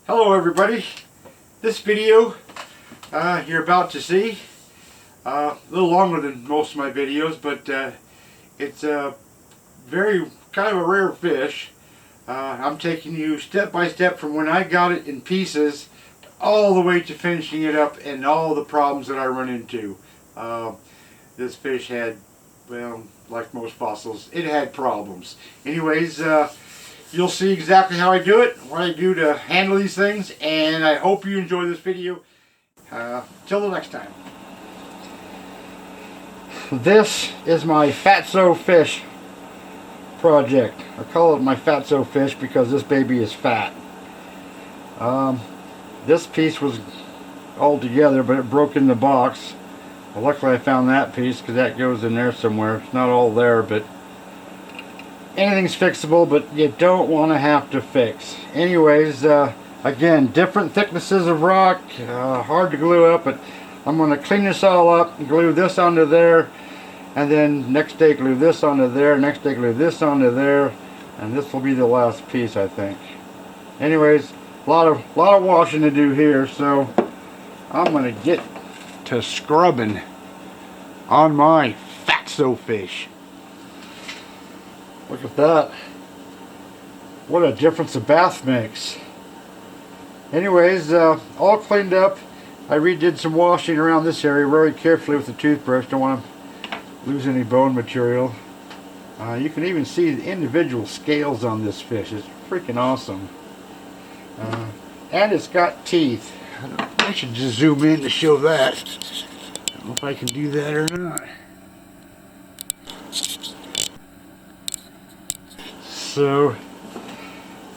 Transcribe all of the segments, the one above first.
Hello everybody. This video you're about to see a little longer than most of my videos, but it's a very kind of a rare fish. I'm taking you step by step from when I got it in pieces all the way to finishing it up and all the problems that I run into. This fish had, well, like most fossils, it had problems. Anyways, you'll see exactly how I do it, what I do to handle these things, and I hope you enjoy this video. Till the next time. This is my Fatso fish project. I call it my Fatso fish because this baby is fat. This piece was all together, but it broke in the box. Well, luckily I found that piece because that goes in there somewhere. It's not all there, but anything's fixable, but you don't want to have to fix. Anyways, again, different thicknesses of rock, hard to glue up, but I'm going to clean this all up and glue this onto there, and then next day glue this onto there, next day glue this onto there, and this will be the last piece, I think. Anyways, a lot of washing to do here, so I'm going to get to scrubbing on my Fatso fish. Look at that. What a difference a bath makes. Anyways, all cleaned up. I redid some washing around this area very carefully with the toothbrush. Don't want to lose any bone material. You can even see the individual scales on this fish. It's freaking awesome. And it's got teeth. I should just zoom in to show that. I don't know if I can do that or not. So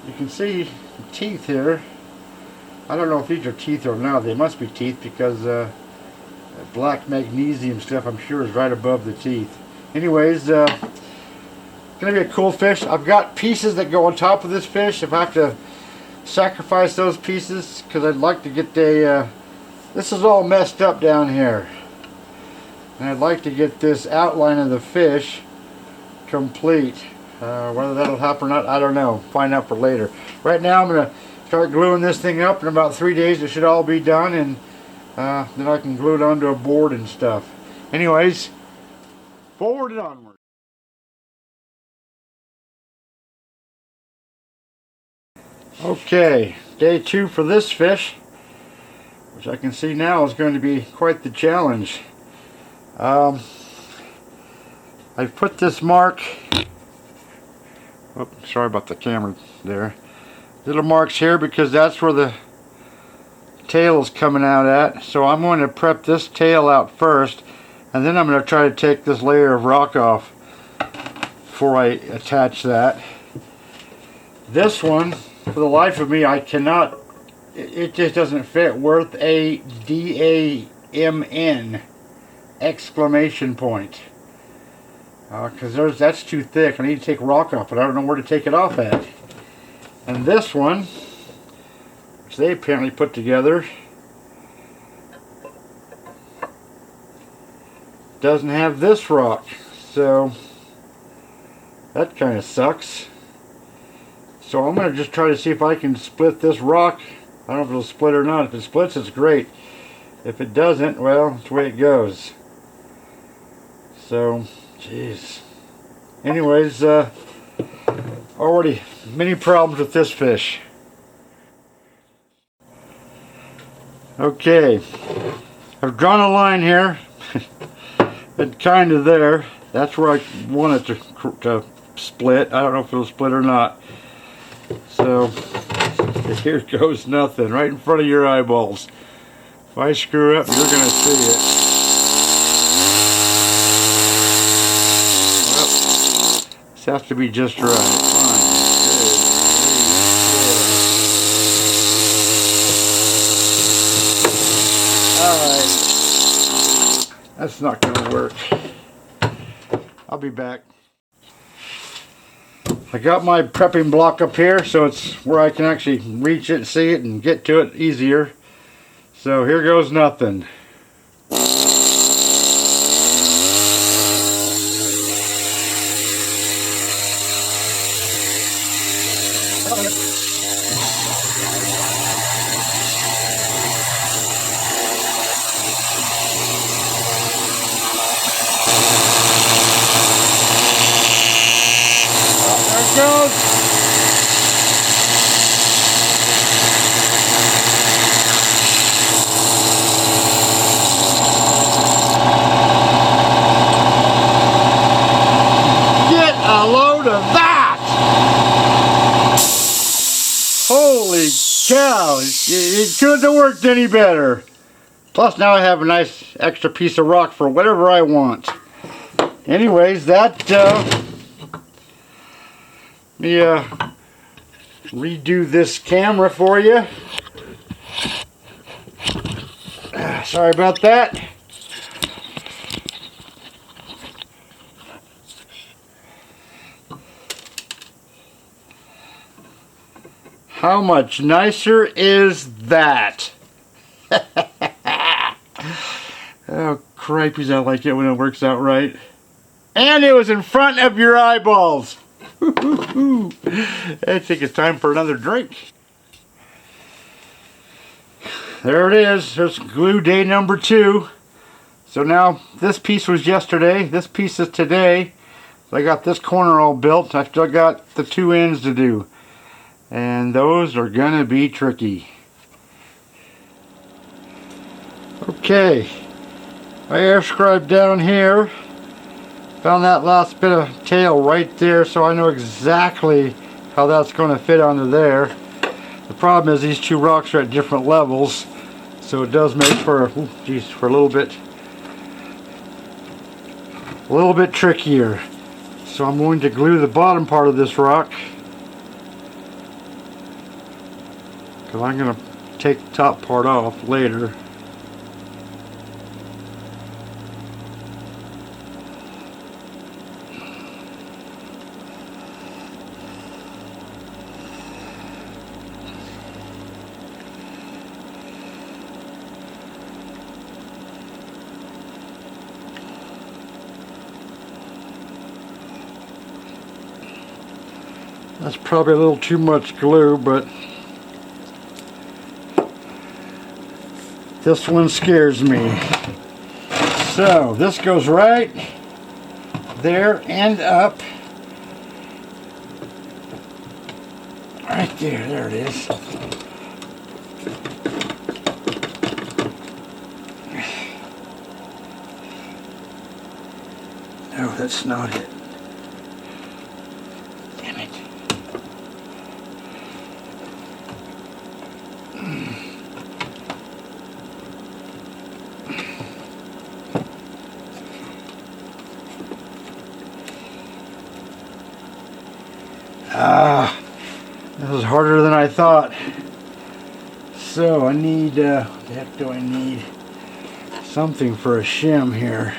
you can see the teeth here. I don't know if these are teeth or not. They must be teeth because the black magnesium stuff, I'm sure, is right above the teeth. Anyways, it's gonna be a cool fish. I've got pieces that go on top of this fish. If I have to sacrifice those pieces, because I'd like to get the this is all messed up down here, and I'd like to get this outline of the fish complete. Whether that'll happen or not, I don't know. Find out for later. Right now I'm going to start gluing this thing up. In about 3 days it should all be done, and then I can glue it onto a board and stuff. Anyways, forward and onward. Okay, day 2 for this fish, which I can see now is going to be quite the challenge. I've put this mark. Oh, sorry about the camera there. Little marks here because that's where the tail is coming out at. So I'm going to prep this tail out first, and then I'm going to try to take this layer of rock off before I attach that. This one, for the life of me, I cannot, it just doesn't fit. Worth a D-A-M-N exclamation point. Because that's too thick. I need to take rock off, but I don't know where to take it off at. And this one, which they apparently put together, doesn't have this rock. So that kind of sucks. So I'm going to just try to see if I can split this rock. I don't know if it'll split or not. If it splits, it's great. If it doesn't, well, it's the way it goes. So, jeez. Anyways, already many problems with this fish. Okay, I've drawn a line here. It's kind of there. That's where I want it to split. I don't know if it'll split or not. So here goes nothing right in front of your eyeballs. If I screw up, you're going to see it. This has to be just right. 1, 2, 3, 4. Alright. That's not going to work. I'll be back. I got my prepping block up here, so it's where I can actually reach it, see it, and get to it easier. So here goes nothing. Holy cow, it couldn't have worked any better. Plus now I have a nice extra piece of rock for whatever I want. Anyways, that, let me redo this camera for you. Sorry about that. How much nicer is that? Oh, cripes, I like it when it works out right. And it was in front of your eyeballs. I think it's time for another drink. There it is. There's glue day number 2. So now this piece was yesterday. This piece is today. So I got this corner all built. I still got the 2 ends to do. And those are gonna be tricky. Okay, I air scribed down here. Found that last bit of tail right there, so I know exactly how that's going to fit onto there. The problem is these 2 rocks are at different levels, so it does make for for a little bit trickier. So I'm going to glue the bottom part of this rock, because I'm going to take the top part off later. That's probably a little too much glue, but this one scares me. So this goes right there and up. Right there, there it is. No, that's not it. This is harder than I thought. So I need, what the heck do I need? Something for a shim here.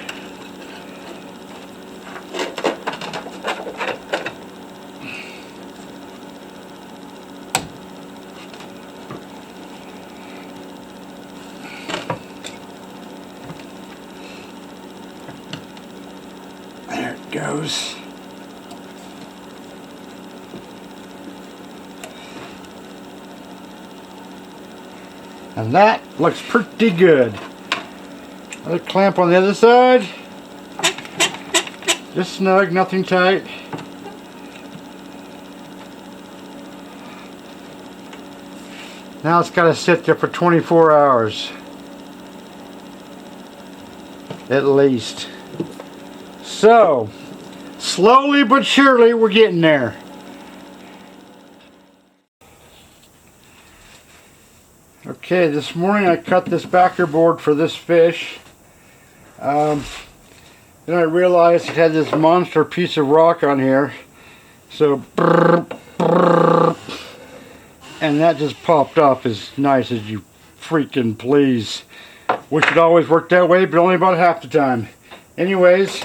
There it goes. And that looks pretty good. Another clamp on the other side. Just snug, nothing tight. Now it's got to sit there for 24 hours. At least. So, slowly but surely we're getting there. Okay, this morning I cut this backer board for this fish. Then I realized it had this monster piece of rock on here. So, and that just popped off as nice as you freaking please. Wish it always worked that way, but only about half the time. Anyways,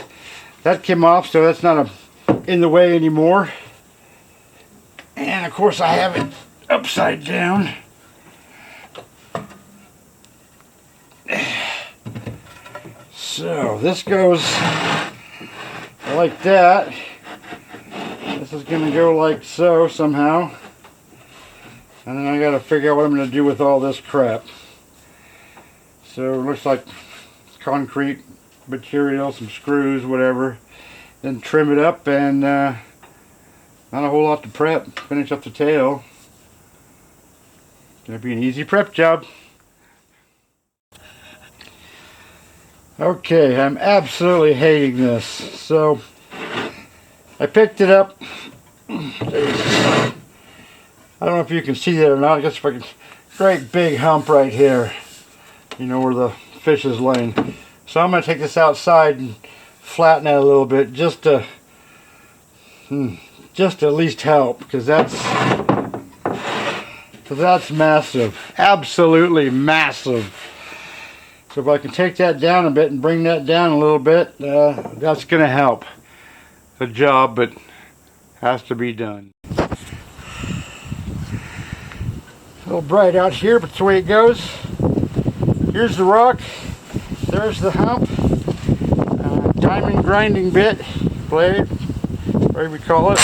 that came off, so that's not in the way anymore. And of course I have it upside down. So this goes like that. This is going to go like so somehow. And then I got to figure out what I'm going to do with all this crap. So it looks like concrete material, some screws, whatever. Then trim it up, and not a whole lot to prep. Finish up the tail. Going to be an easy prep job. Okay, I'm absolutely hating this. So I picked it up. I I don't know if you can see that or not. I guess if I can, great big hump right here. You know, where the fish is laying. So I'm going to take this outside and flatten that a little bit just to at least help, because that's massive, absolutely massive. So if I can take that down a bit and bring that down a little bit, that's going to help the job, but has to be done. A little bright out here, but it's the way it goes. Here's the rock. There's the hump. Diamond grinding bit, blade, whatever we call it.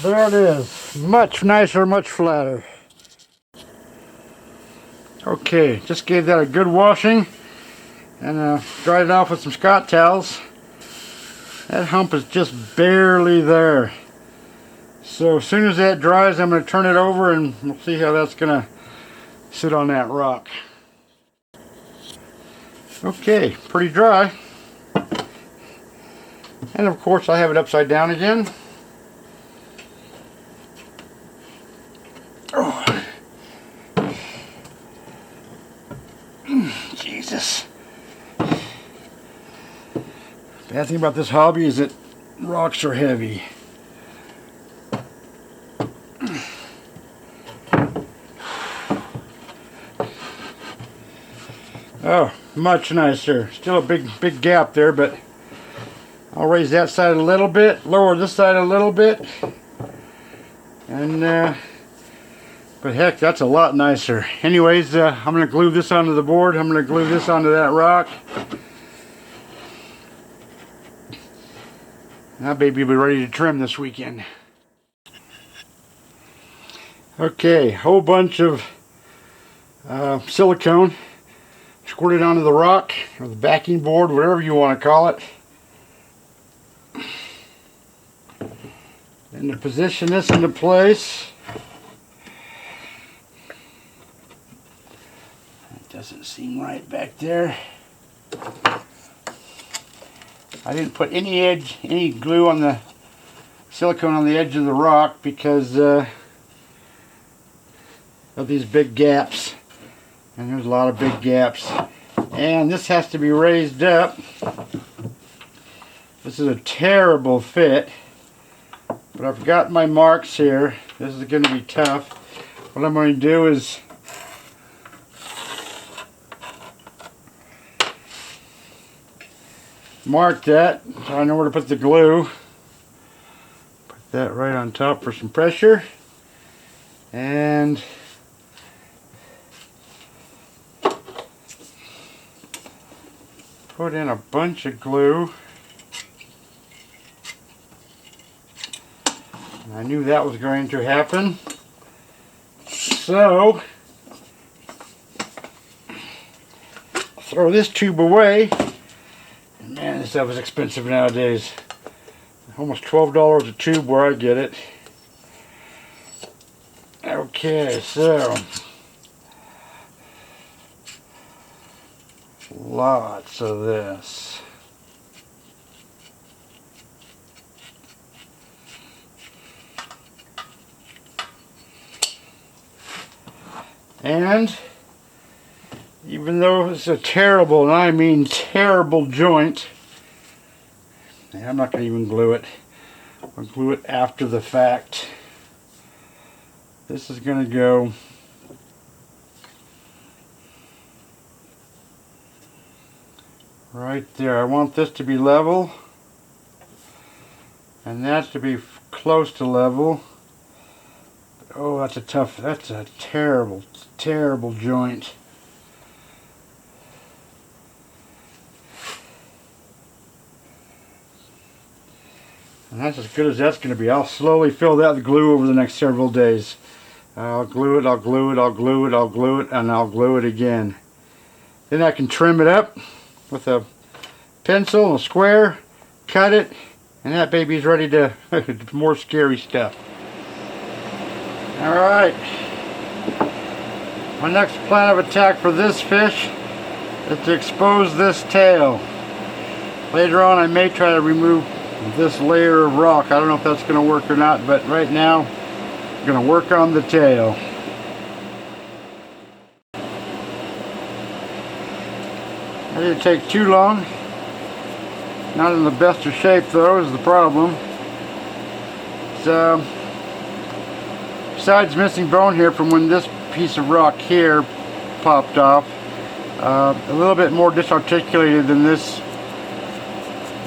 There it is. Much nicer, much flatter. Okay, just gave that a good washing and dried it off with some Scott towels. That hump is just barely there. So as soon as that dries, I'm going to turn it over and we'll see how that's going to sit on that rock. Okay, pretty dry. And of course I have it upside down again. Oh. Jesus. Bad thing about this hobby is that rocks are heavy. Oh, much nicer. Still a big gap there, but I'll raise that side a little bit, lower this side a little bit, and but heck, that's a lot nicer. Anyways, I'm going to glue this onto the board. I'm going to glue this onto that rock. That baby will be ready to trim this weekend. Okay, whole bunch of silicone squirted onto the rock, or the backing board, whatever you want to call it. And to position this into place, it doesn't seem right back there. I didn't put any glue on the silicone on the edge of the rock because of these big gaps. And there's a lot of big gaps. And this has to be raised up. This is a terrible fit. But I've got my marks here. This is going to be tough. What I'm going to do is mark that so I know where to put the glue. Put that right on top for some pressure. And put in a bunch of glue. I knew that was going to happen. So, throw this tube away. And man, this stuff is expensive nowadays. Almost $12 a tube where I get it. Okay, so lots of this. And even though it's a terrible, and I mean terrible joint, I'm not going to even glue it. I'll glue it after the fact. This is going to go right there. I want this to be level and that to be close to level. Oh, that's a terrible, terrible joint. And that's as good as that's going to be. I'll slowly fill that with glue over the next several days. I'll glue it, I'll glue it, I'll glue it, I'll glue it, and I'll glue it again. Then I can trim it up with a pencil and a square, cut it, and that baby's ready to more scary stuff. Alright. My next plan of attack for this fish is to expose this tail. Later on I may try to remove this layer of rock. I don't know if that's going to work or not, but right now I'm going to work on the tail. That didn't take too long. Not in the best of shape though is the problem. So, besides missing bone here from when this piece of rock here popped off, a little bit more disarticulated than this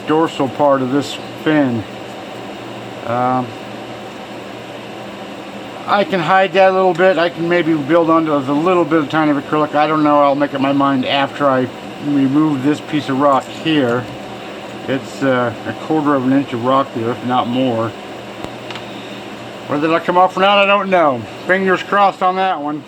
dorsal part of this fin. I can hide that a little bit. I can maybe build onto a little bit of tiny acrylic. I don't know. I'll make up my mind after I remove this piece of rock here. It's a 1/4 of an inch of rock there, if not more. Whether that'll come off or not, I don't know. Fingers crossed on that one.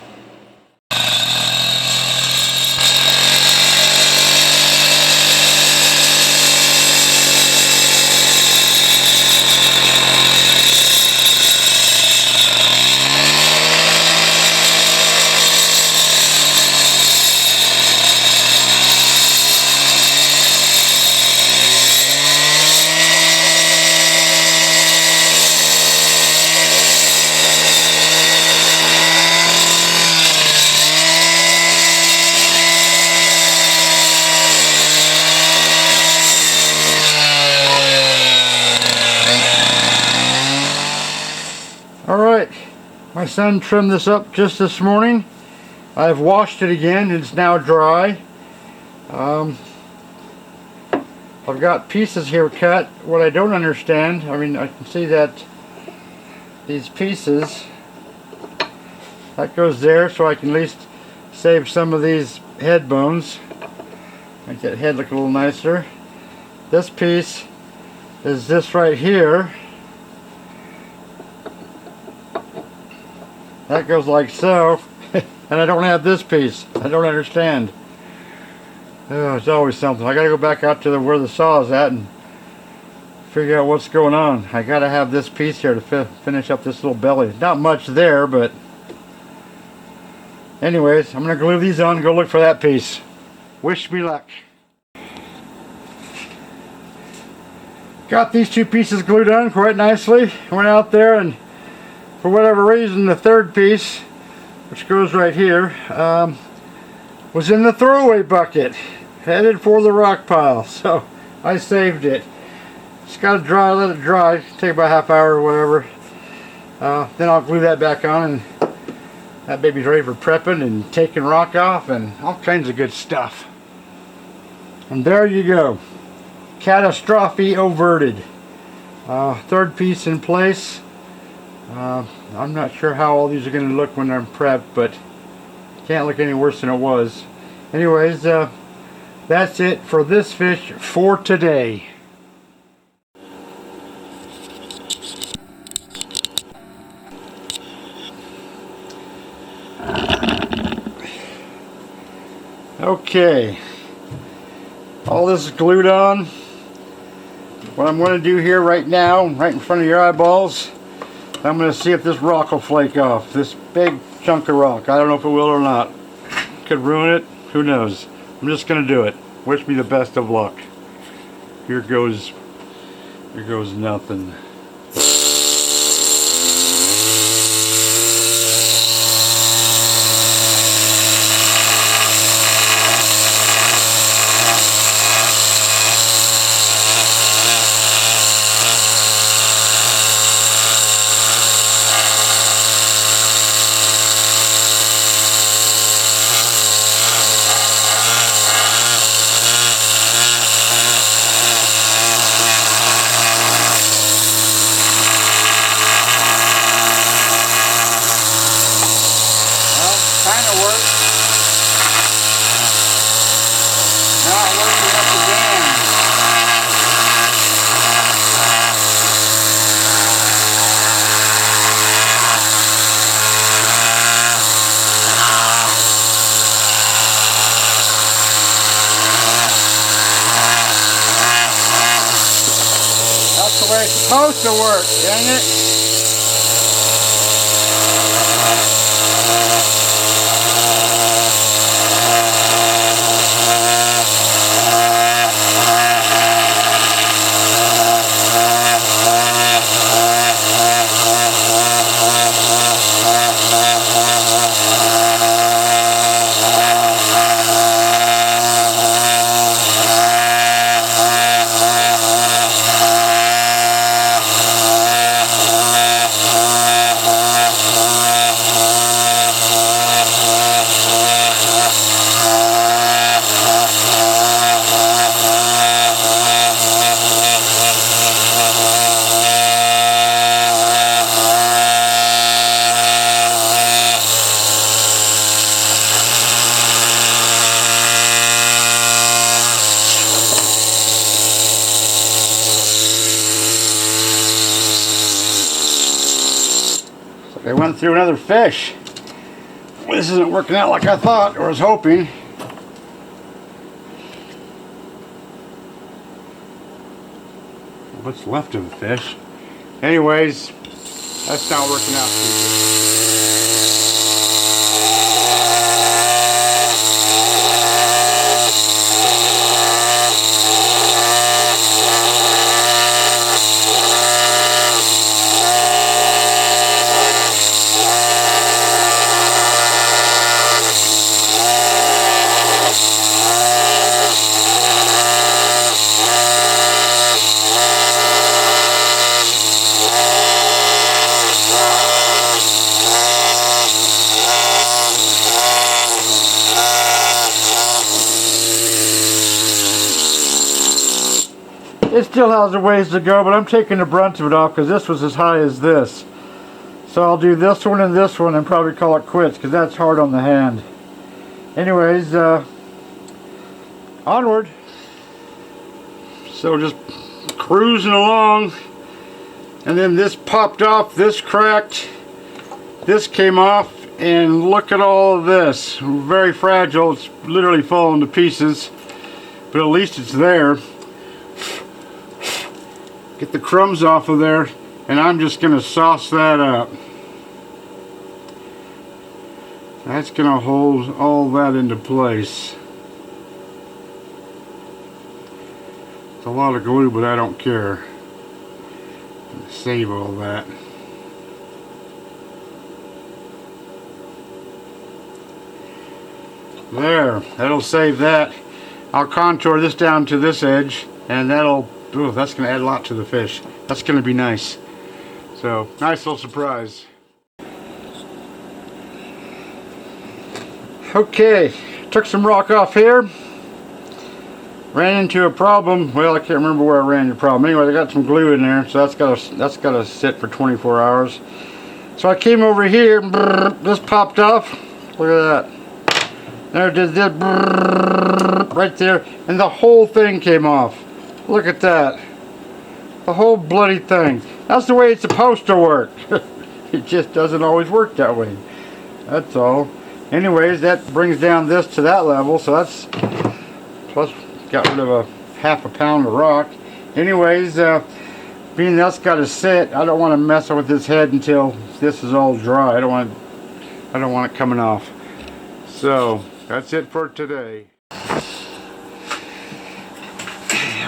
Alright, my son trimmed this up just this morning. I've washed it again. It's now dry. I've got pieces here cut. What I don't understand, I mean, I can see that these pieces, that goes there, so I can at least save some of these head bones. Make that head look a little nicer. This piece is this right here. That goes like so, and I don't have this piece. I don't understand. Oh, it's always something. I gotta go back out to where the saw is at and figure out what's going on. I gotta have this piece here to finish up this little belly. Not much there, but anyways, I'm gonna glue these on and go look for that piece. Wish me luck. Got these two pieces glued on quite nicely. Went out there and for whatever reason, the third piece, which goes right here, was in the throwaway bucket, headed for the rock pile. So I saved it. Just got to dry, let it dry. Take about a half hour or whatever. Then I'll glue that back on, and that baby's ready for prepping and taking rock off and all kinds of good stuff. And there you go. Catastrophe averted. Third piece in place. I'm not sure how all these are going to look when they're prepped, but can't look any worse than it was. Anyways, that's it for this fish for today. Okay, all this is glued on. What I'm going to do here right now, right in front of your eyeballs, I'm going to see if this rock will flake off. This big chunk of rock. I don't know if it will or not. Could ruin it. Who knows? I'm just going to do it. Wish me the best of luck. Here goes nothing. way it's supposed to work, dang it. They went through another fish. This isn't working out like I thought or was hoping. What's left of the fish? Anyways, that's not working out too good. It still has a ways to go, but I'm taking the brunt of it off because this was as high as this. So I'll do this one and probably call it quits because that's hard on the hand. Anyways, onward. So just cruising along, and then this popped off, this cracked, this came off, and look at all of this. Very fragile, it's literally falling to pieces, but at least it's there. Get the crumbs off of there, and I'm just going to sauce that up. That's going to hold all that into place. It's a lot of glue, but I don't care. Save all that. There, that'll save that. I'll contour this down to this edge, and that'll, ooh, that's going to add a lot to the fish. That's going to be nice. So, nice little surprise. Okay, took some rock off here. Ran into a problem. Well, I can't remember where I ran into a problem. Anyway, I got some glue in there, so that's gotta sit for 24 hours. So I came over here, this popped off. Look at that. There it did that right there, and the whole thing came off. Look at that. The whole bloody thing. That's the way it's supposed to work. It just doesn't always work that way. That's all. Anyways, that brings down this to that level, so that's plus got rid of a half a pound of rock. Anyways, being that's got to sit, I don't want to mess with this head until this is all dry. I don't want it coming off. So that's it for today.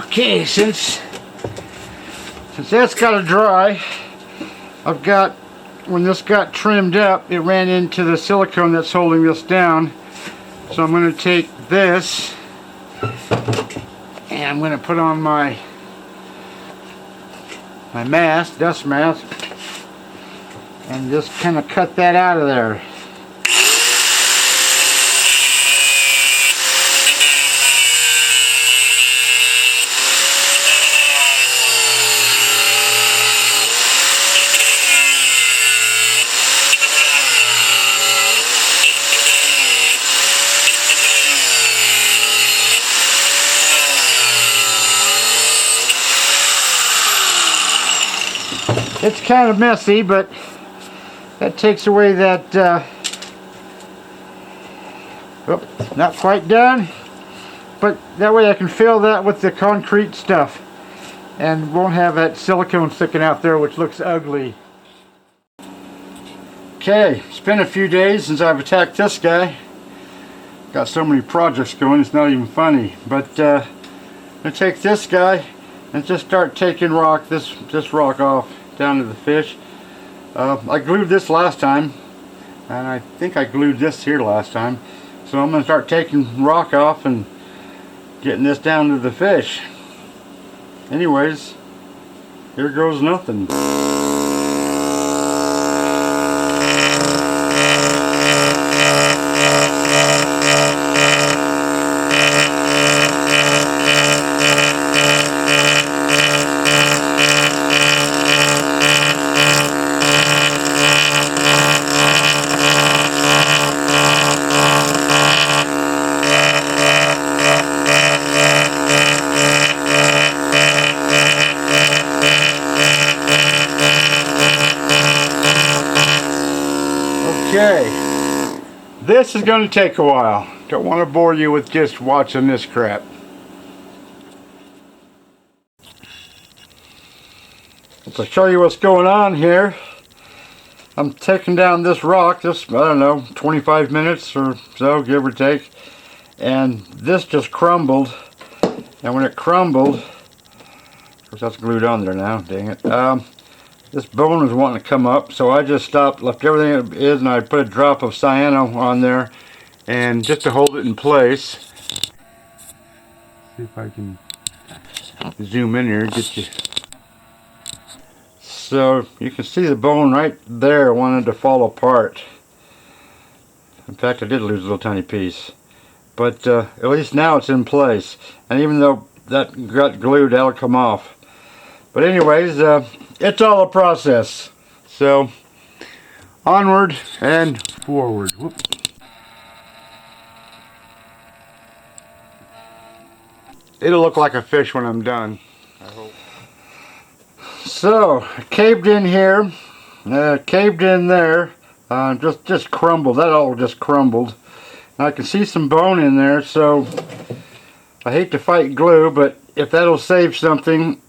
Okay, since that's got to dry, I've got, when this got trimmed up, it ran into the silicone that's holding this down. So I'm going to take this and I'm going to put on my mask, dust mask, and just kind of cut that out of there. It's kind of messy, but that takes away that, oh, not quite done, but that way I can fill that with the concrete stuff. and won't have that silicone sticking out there, which looks ugly. Okay, it's been a few days since I've attacked this guy. Got so many projects going, it's not even funny. But I'm gonna take this guy and just start taking this rock off down to the fish. I glued this last time, and I think I glued this here last time. So I'm gonna start taking rock off and getting this down to the fish. Anyways, here goes nothing. Okay, this is going to take a while. Don't want to bore you with just watching this crap. To show you what's going on here, I'm taking down this rock, I don't know, 25 minutes or so, give or take, and this just crumbled, and when it crumbled, of course that's glued on there now, dang it, this bone was wanting to come up, so I just stopped, left everything it is, and I put a drop of cyano on there, and just to hold it in place. See if I can zoom in here, get you. So you can see the bone right there wanted to fall apart. In fact, I did lose a little tiny piece, but at least now it's in place. And even though that got glued, that'll come off. But anyways, it's all a process. So onward and forward. Whoop. It'll look like a fish when I'm done, I hope. So I caved in here, caved in there, just crumbled. That all just crumbled. And I can see some bone in there, so I hate to fight glue, but if that'll save something,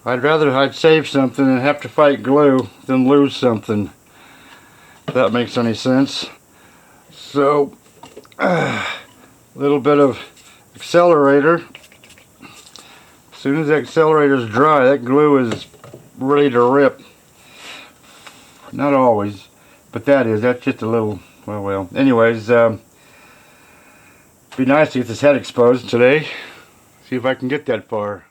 I'd save something and have to fight glue than lose something, if that makes any sense. So a little bit of accelerator. As soon as the accelerator is dry, that glue is ready to rip. Not always, but that's just a little, well. Anyways, be nice to get this head exposed today. See if I can get that far.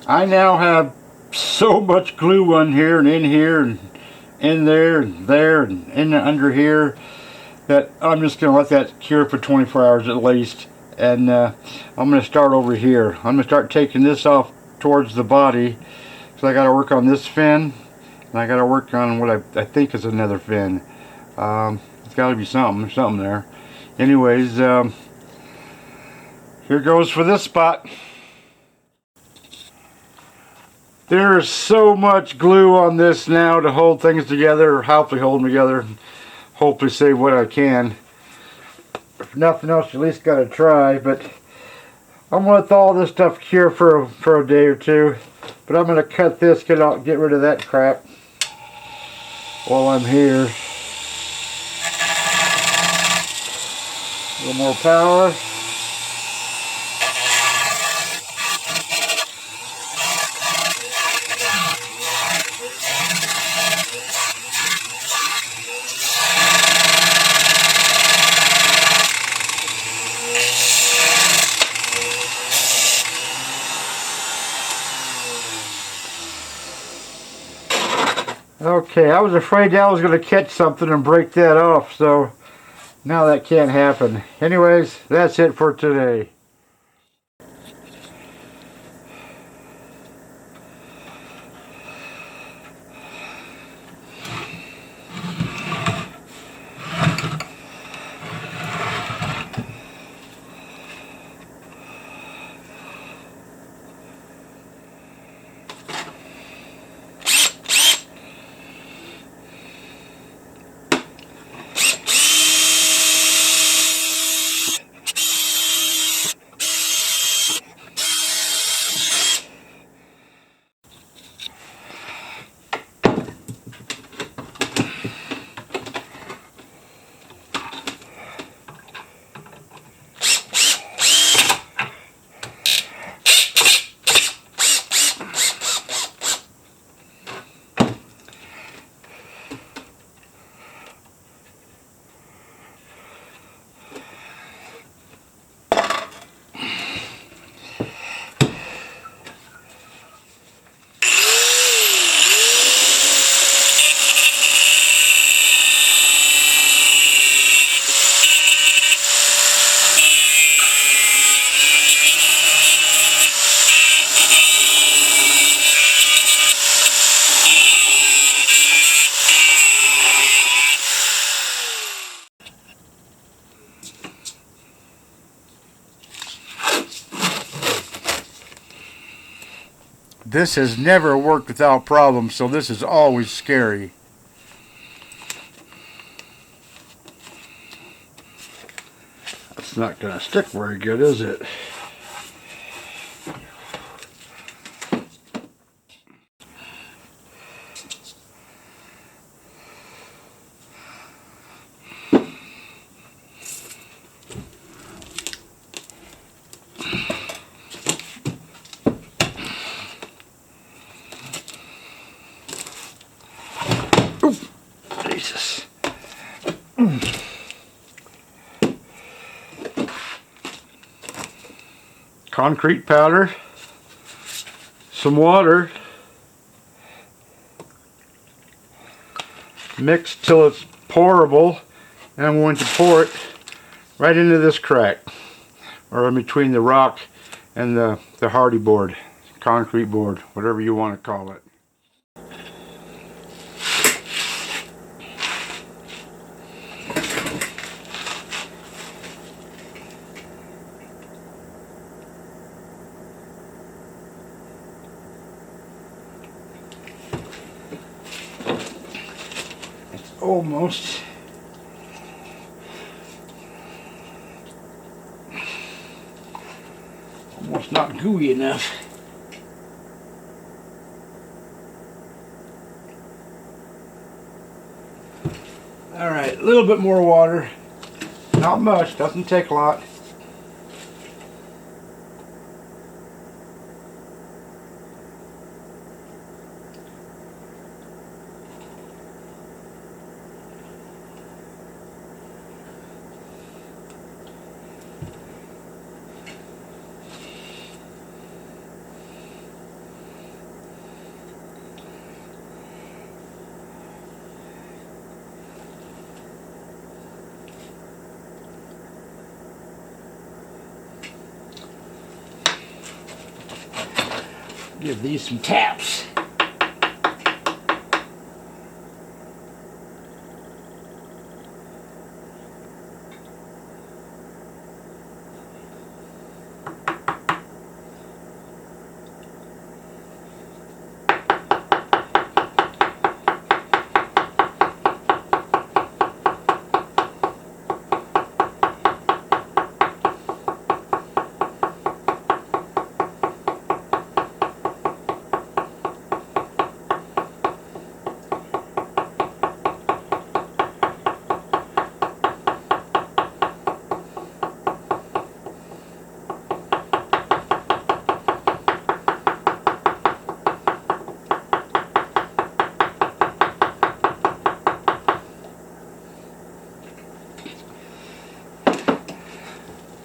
I now have so much glue on here and in here and in there and there and in under here that I'm just going to let that cure for 24 hours at least. And I'm going to start over here. I'm going to start taking this off towards the body. So I got to work on this fin, and I got to work on what I think is another fin. It's got to be something there. Anyways, here goes for this spot. There's so much glue on this now to hold things together, or hopefully hold them together, hopefully save what I can. If nothing else, you at least got to try. But I'm going to let all this stuff cure for a day or two. But I'm going to cut this, get rid of that crap while I'm here. A little more power. Okay, I was afraid that was going to catch something and break that off, so now that can't happen. Anyways, that's it for today. This has never worked without problems, so this is always scary. That's not going to stick very good, is it? Jesus. Concrete powder, some water, mix till it's pourable, and I'm going to pour it right into this crack, or in between the rock and the hardy board, concrete board, whatever you want to call it. Almost. Almost not gooey enough. Alright, a little bit more water. Not much, doesn't take a lot. Give these some taps.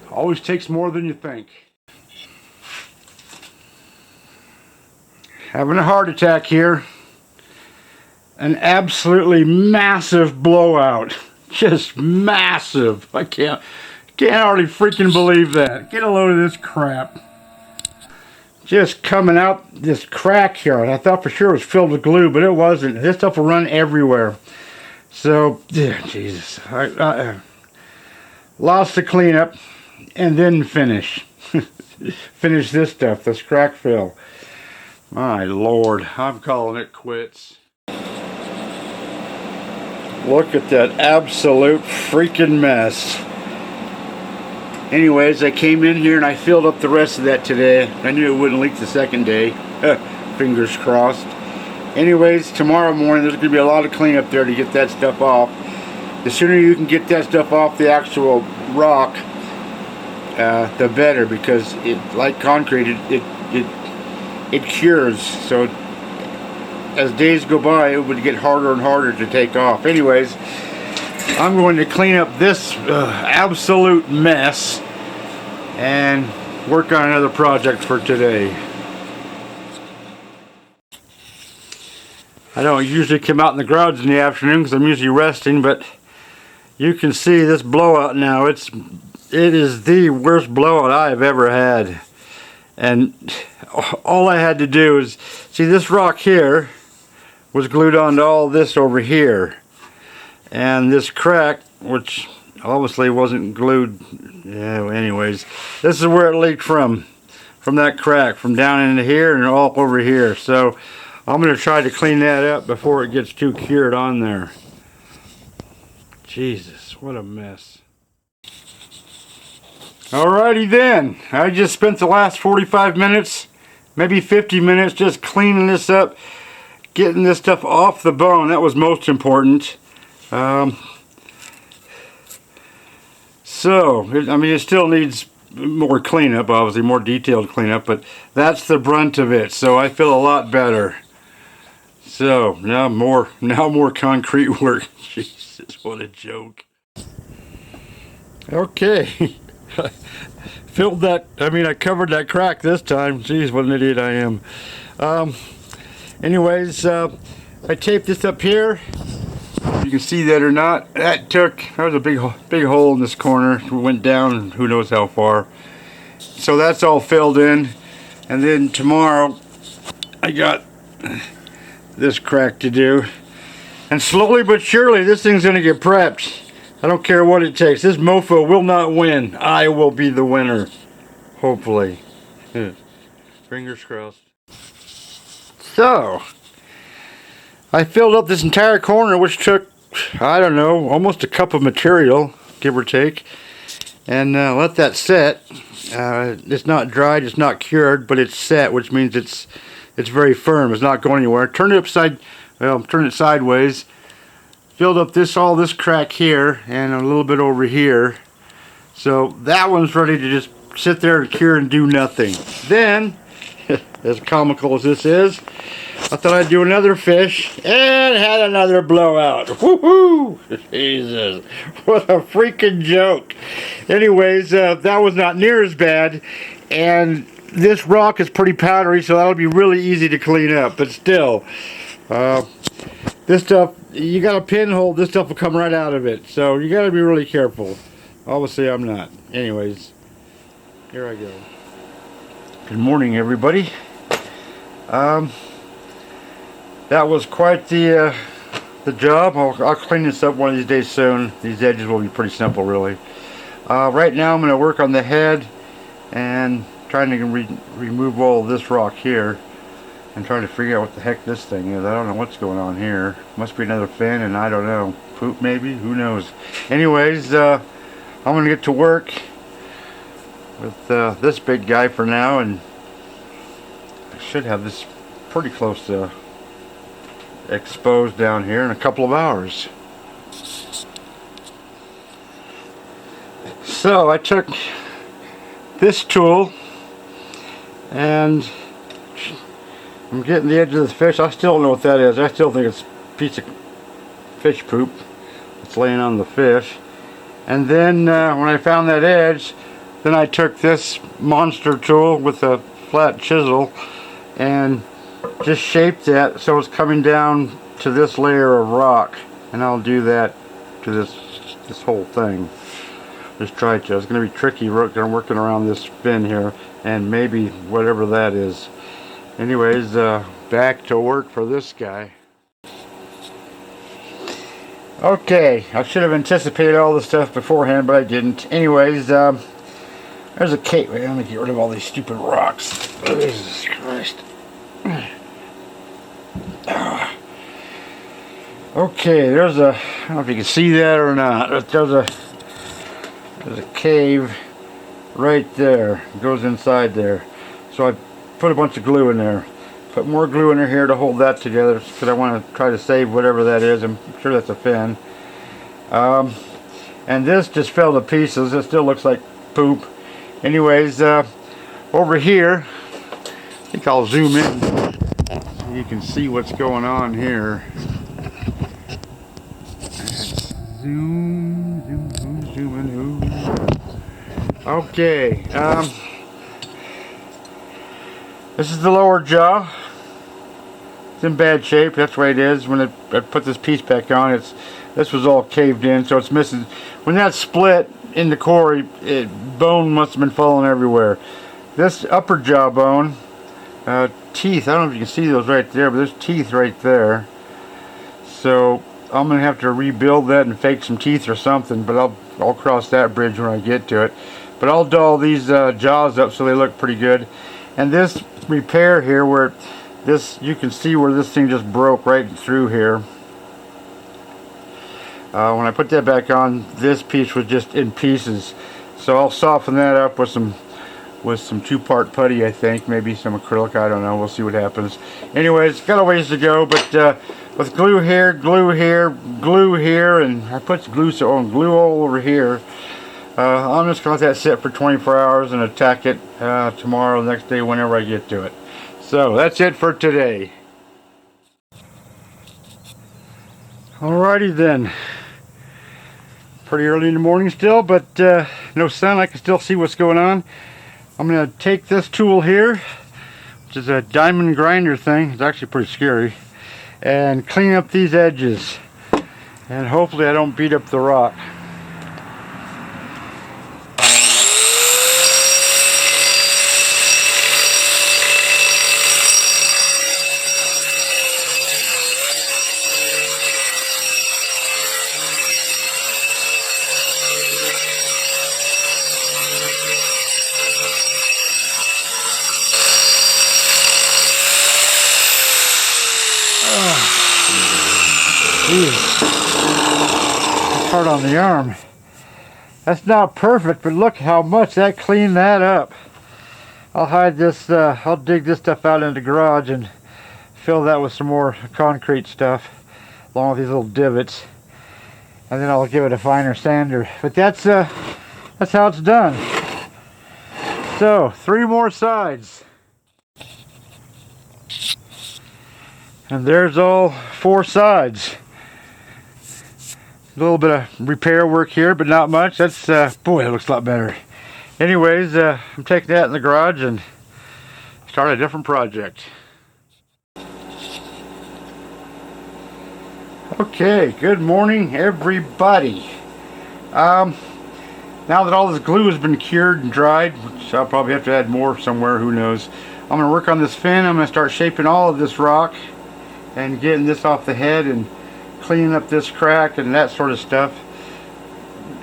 Always takes more than you think. Having a heart attack here. An absolutely massive blowout. Just massive. I can't hardly freaking believe that. Get a load of this crap. Just coming out this crack here. I thought for sure it was filled with glue, but it wasn't. This stuff will run everywhere. So, yeah, Jesus. I lots to clean up. And then finish. Finish this stuff, this crack fill. My Lord, I'm calling it quits. Look at that absolute freaking mess. Anyways, I came in here and I filled up the rest of that today. I knew it wouldn't leak the second day. Fingers crossed. Anyways, tomorrow morning there's going to be a lot of cleanup there to get that stuff off. The sooner you can get that stuff off the actual rock, the better, because it, like concrete, it cures. So as days go by, it would get harder and harder to take off. Anyways, I'm going to clean up this absolute mess and work on another project for today. I don't usually come out in the garage in the afternoon because I'm usually resting, but you can see this blowout now. It is the worst blowout I've ever had. And all I had to do is, see, this rock here was glued onto all this over here. And this crack, which obviously wasn't glued, yeah, anyways, this is where it leaked from from that crack, from down into here and all over here. So I'm going to try to clean that up before it gets too cured on there. Jesus, what a mess. Alrighty then, I just spent the last 45 minutes, maybe 50 minutes just cleaning this up, getting this stuff off the bone. That was most important. It still needs more cleanup, obviously, more detailed cleanup, but that's the brunt of it, so I feel a lot better. So, now more concrete work. Jesus, what a joke. Okay. I covered that crack this time. Jeez, what an idiot I am. I taped this up here. You can see that or not. There was a big hole in this corner. We went down who knows how far. So that's all filled in. And then tomorrow I got this crack to do. And slowly but surely this thing's going to get prepped. I don't care what it takes. This mofo will not win. I will be the winner. Hopefully. Fingers crossed. So, I filled up this entire corner, which took, I don't know, almost a cup of material, give or take. And let that set. It's not dried, it's not cured, but it's set, which means it's very firm. It's not going anywhere. Turn it sideways. Filled up all this crack here and a little bit over here. So that one's ready to just sit there and cure and do nothing. Then, as comical as this is, I thought I'd do another fish and had another blowout. Woohoo! Jesus, what a freaking joke. Anyways, that was not near as bad, and this rock is pretty powdery, so that'll be really easy to clean up, but still, this stuff, you got a pinhole, this stuff will come right out of it, so you got to be really careful. Obviously I'm not. Anyways, here I go. Good morning, everybody. That was quite the job. I'll clean this up one of these days soon. These edges will be pretty simple, really. Right now I'm going to work on the head and trying to remove all of this rock here and trying to figure out what the heck this thing is. I don't know what's going on here. Must be another fin, and I don't know. Poop maybe? Who knows? Anyways, I'm going to get to work with this big guy for now, and I should have this pretty close to exposed down here in a couple of hours. So I took this tool and I'm getting the edge of this fish. I still don't know what that is. I still think it's a piece of fish poop that's laying on the fish. And then when I found that edge, then I took this monster tool with a flat chisel and just shaped that so it's coming down to this layer of rock, and I'll do that to this whole thing. Just try to. It's going to be tricky working around this fin here and maybe whatever that is. Anyways, back to work for this guy. Okay, I should have anticipated all this stuff beforehand, but I didn't. Anyways, there's a cave. Wait, let me get rid of all these stupid rocks. Jesus Christ. Okay, there's a, I don't know if you can see that or not, but there's a cave right there. It goes inside there. So I put a bunch of glue in there. Put more glue in here to hold that together because I want to try to save whatever that is. I'm sure that's a fin. And this just fell to pieces. It still looks like poop. Anyways, over here, I think I'll zoom in so you can see what's going on here. Zoom. Okay, this is the lower jaw. It's in bad shape. That's the way it is. When I put this piece back on, this was all caved in, so it's missing. When that split in the core, bone must have been falling everywhere. This upper jaw bone, teeth. I don't know if you can see those right there, but there's teeth right there. So I'm gonna have to rebuild that and fake some teeth or something. But I'll cross that bridge when I get to it. But I'll doll these jaws up so they look pretty good. And this repair here, where this, you can see where this thing just broke right through here. When I put that back on, this piece was just in pieces. So I'll soften that up with some 2-part putty, I think, maybe some acrylic, I don't know, we'll see what happens. Anyways, got a ways to go, but with glue here, and I put glue all over here. I'm just going to let that sit for 24 hours and attack it tomorrow, the next day, whenever I get to it. So that's it for today. Alrighty then. Pretty early in the morning still, but no sun. I can still see what's going on. I'm going to take this tool here, which is a diamond grinder thing. It's actually pretty scary. And clean up these edges. And hopefully I don't beat up the rock. Hard on the arm. That's not perfect, but look how much that cleaned that up. I'll hide this, I'll dig this stuff out in the garage and fill that with some more concrete stuff along with these little divots, and then I'll give it a finer sander. But that's how it's done. So 3 more sides, and there's all 4 sides. A little bit of repair work here, but not much. That's boy, that looks a lot better. Anyways, I'm taking that in the garage and start a different project. Okay, good morning everybody. Now that all this glue has been cured and dried, which I'll probably have to add more somewhere, who knows, I'm going to work on this fin. I'm going to start shaping all of this rock and getting this off the head and cleaning up this crack and that sort of stuff.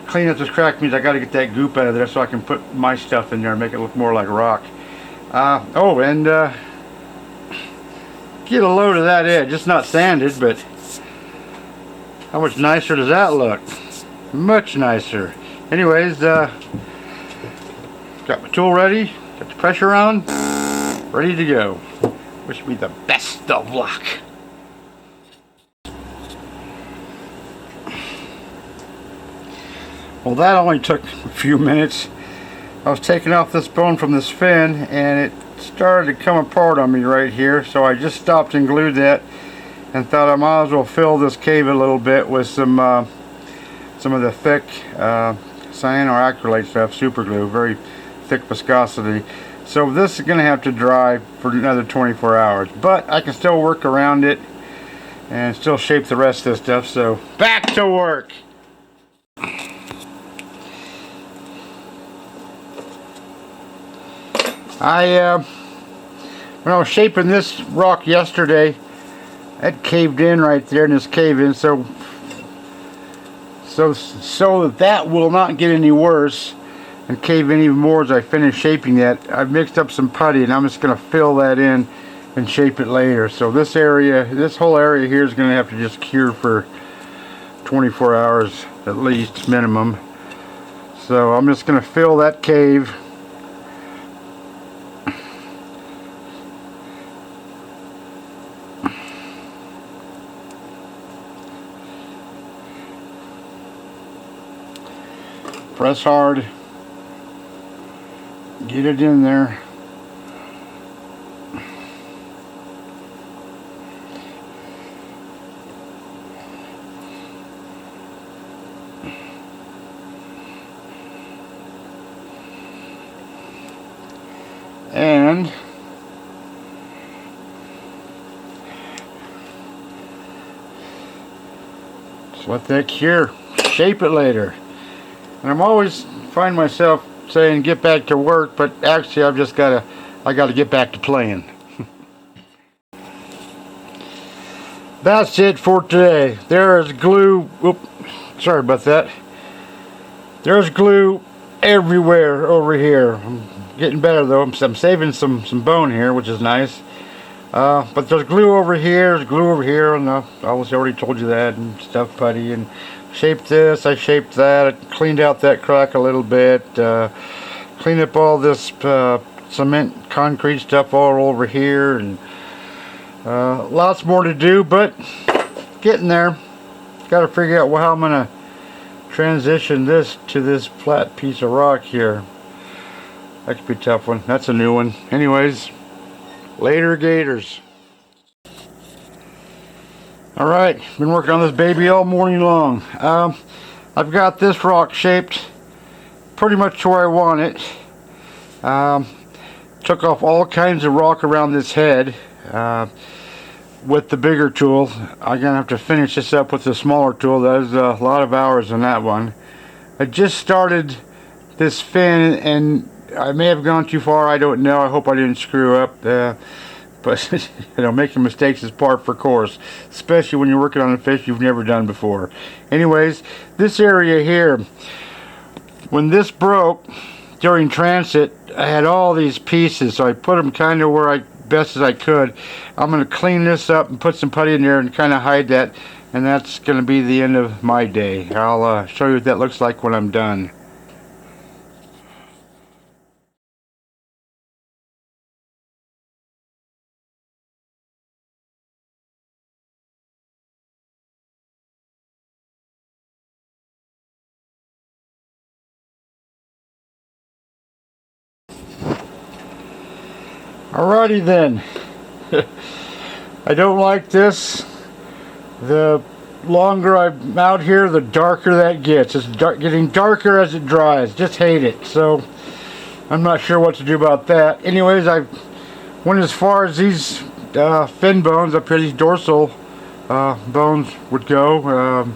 Cleaning up this crack means I got to get that goop out of there so I can put my stuff in there and make it look more like rock. Oh, and get a load of that edge. It's not sanded, but how much nicer does that look? Much nicer. Anyways, got my tool ready, got the pressure on, ready to go. Wish me the best of luck. Well, that only took a few minutes. I was taking off this bone from this fin and it started to come apart on me right here, so I just stopped and glued that and thought I might as well fill this cave a little bit with some of the thick cyanoacrylate stuff, super glue, very thick viscosity. So this is going to have to dry for another 24 hours, but I can still work around it and still shape the rest of this stuff. So back to work. When I was shaping this rock yesterday, that caved in right there in this cave in, so that will not get any worse and cave in even more as I finish shaping that. I've mixed up some putty and I'm just going to fill that in and shape it later. So this area, this whole area here is going to have to just cure for 24 hours at least, minimum. So I'm just going to fill that cave. Press hard, get it in there. And just let that cure, shape it later. And I'm always find myself saying get back to work, but actually I've just I gotta get back to playing. That's it for today. There is glue. Oops, sorry about that. There's glue everywhere over here. I'm getting better though. I'm saving some bone here, which is nice. But there's glue over here, and I already told you that, and stuff putty, and shaped this, I shaped that, I cleaned out that crack a little bit, cleaned up all this cement, concrete stuff all over here, and lots more to do, but getting there. Got to figure out how I'm going to transition this to this flat piece of rock here. That could be a tough one. That's a new one. Anyways, later gators. Alright, been working on this baby all morning long. I've got this rock shaped pretty much to where I want it. Took off all kinds of rock around this head with the bigger tool. I'm gonna have to finish this up with the smaller tool. There's a lot of hours on that one. I just started this fin and I may have gone too far. I don't know. I hope I didn't screw up. But you know, making mistakes is part for course, especially when you're working on a fish you've never done before. Anyways, this area here, when this broke during transit, I had all these pieces, so I put them kind of where best as I could. I'm going to clean this up and put some putty in there and kind of hide that, and that's going to be the end of my day. I'll show you what that looks like when I'm done. Alrighty then. I don't like this. The longer I'm out here, the darker that gets. It's getting darker as it dries. Just hate it. So I'm not sure what to do about that. Anyways, I went as far as these fin bones up here, these dorsal bones would go.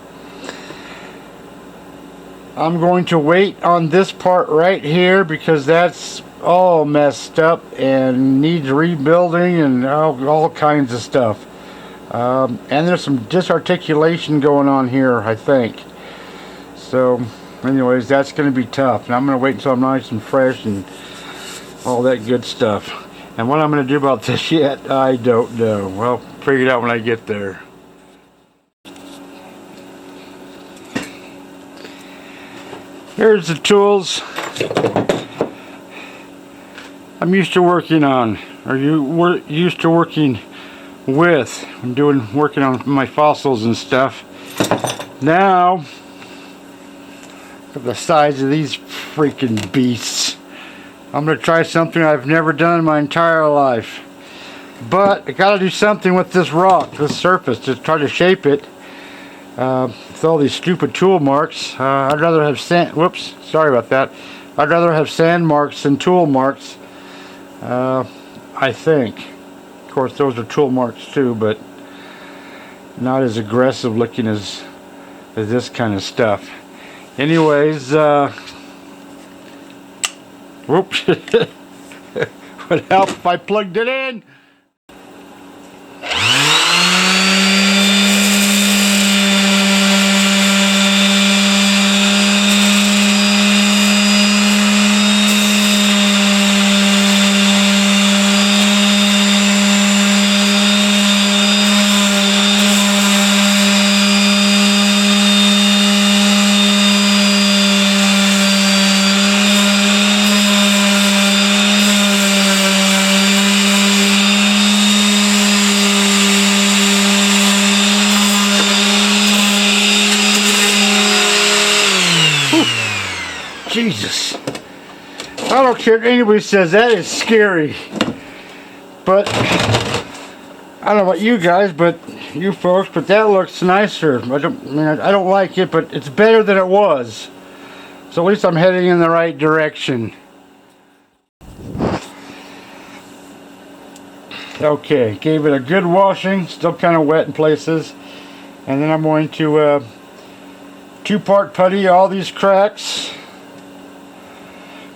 I'm going to wait on this part right here because that's all messed up and needs rebuilding and all kinds of stuff. And there's some disarticulation going on here, I think. So anyways, that's going to be tough, and I'm going to wait until I'm nice and fresh and all that good stuff. And what I'm going to do about this yet, I don't know. Well, figure it out when I get there. Here's the tools I'm used to working on, or used to working with. I'm working on my fossils and stuff. Now, look at the size of these freaking beasts. I'm going to try something I've never done in my entire life. But I got to do something with this rock, this surface, to try to shape it. With all these stupid tool marks, I'd rather have sand. Whoops, sorry about that. I'd rather have sand marks than tool marks. I think. Of course, those are tool marks too, but not as aggressive looking as this kind of stuff. Anyways, whoops. Would help if I plugged it in. Jesus. I don't care if anybody says that is scary. But I don't know about you guys, but you folks, but that looks nicer. I don't like it, but it's better than it was. So at least I'm heading in the right direction. Okay, gave it a good washing, still kind of wet in places. And then I'm going to two-part putty all these cracks.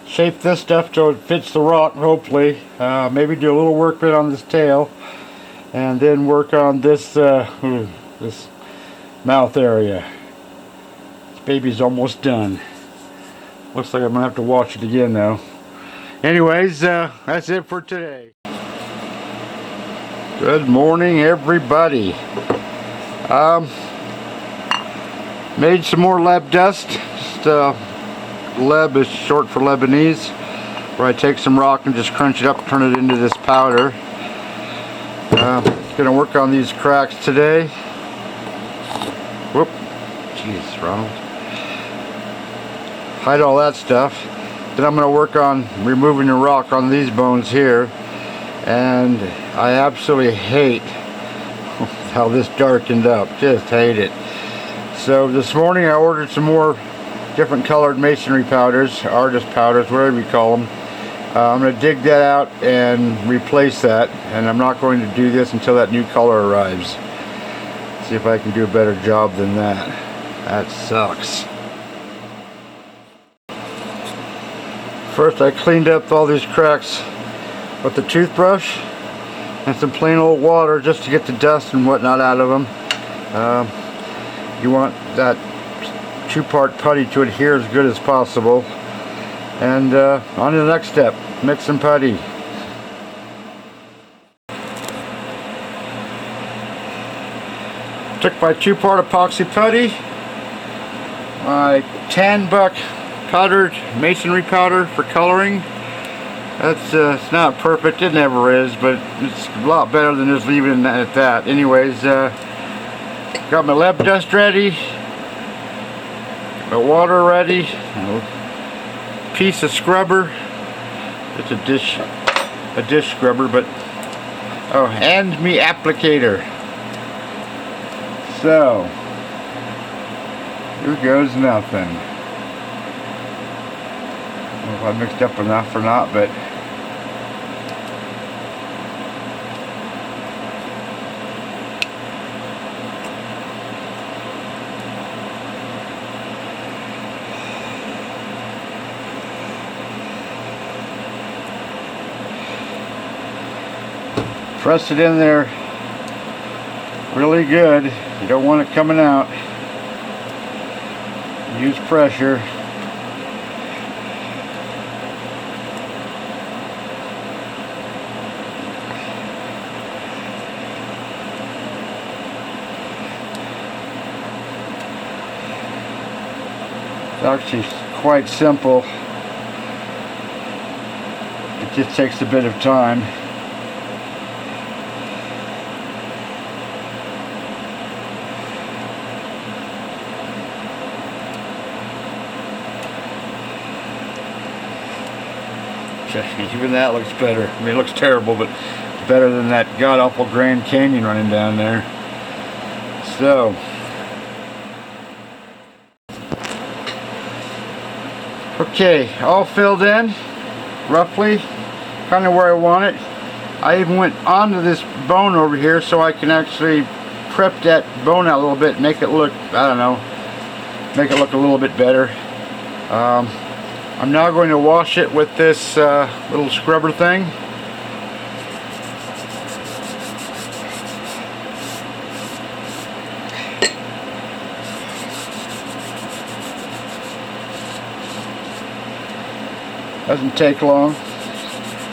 Shape this stuff so it fits the rock, hopefully. Maybe do a little work bit on this tail, and then work on this this mouth area. This baby's almost done. Looks like I'm gonna have to wash it again though. Anyways, that's it for today. Good morning, everybody. Made some more Leb dust. Just, Leb is short for Lebanese, where I take some rock and just crunch it up and turn it into this powder. Gonna work on these cracks today. Whoop. Jeez, Ronald. Hide all that stuff. Then I'm gonna work on removing the rock on these bones here. And I absolutely hate how this darkened up. Just hate it. So this morning I ordered some more different colored masonry powders, artist powders, whatever you call them. I'm going to dig that out and replace that, and I'm not going to do this until that new color arrives. See if I can do a better job than that. That sucks. First I cleaned up all these cracks with the toothbrush and some plain old water just to get the dust and whatnot out of them. You want that 2-part putty to adhere as good as possible. And on to the next step, mix some putty. Took my 2-part epoxy putty, my $10 powdered masonry powder for coloring. That's it's not perfect, it never is, but it's a lot better than just leaving it at that. Anyways, got my Leb dust ready, my water ready, piece of scrubber. It's a dish scrubber, but oh, and me applicator. So here goes nothing. I don't know if I mixed up enough or not, but press it in there really good. You don't want it coming out. Use pressure. It's actually quite simple. It just takes a bit of time. Even that looks better. I mean, it looks terrible, but better than that god-awful Grand Canyon running down there. So, okay, all filled in, roughly, kind of where I want it. I even went onto this bone over here so I can actually prep that bone out a little bit, make it look, I don't know, make it look a little bit better. I'm now going to wash it with this little scrubber thing. Doesn't take long,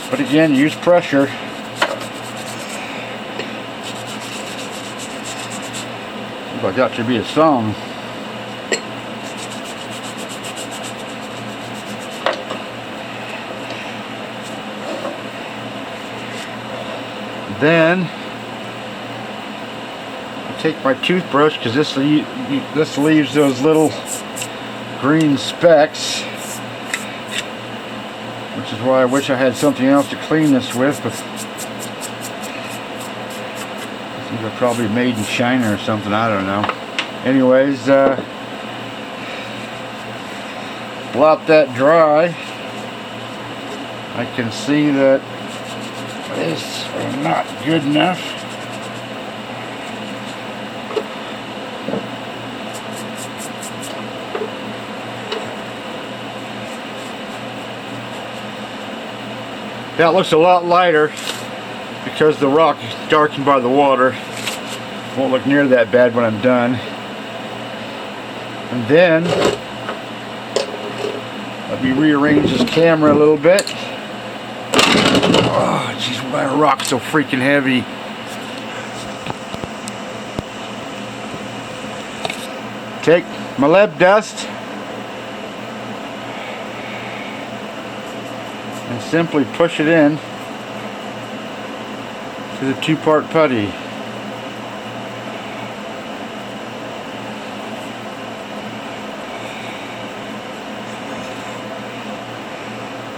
but again, use pressure. Looks like that should be a song. Then I take my toothbrush, because this leaves those little green specks, which is why I wish I had something else to clean this with, but these are probably made in China or something, I don't know. Anyways, blot that dry. I can see that this is not good enough. That looks a lot lighter because the rock is darkened by the water. Won't look near that bad when I'm done. And then let me rearrange this camera a little bit. Why a rock so freaking heavy? Take my lead dust and simply push it in to the two-part putty.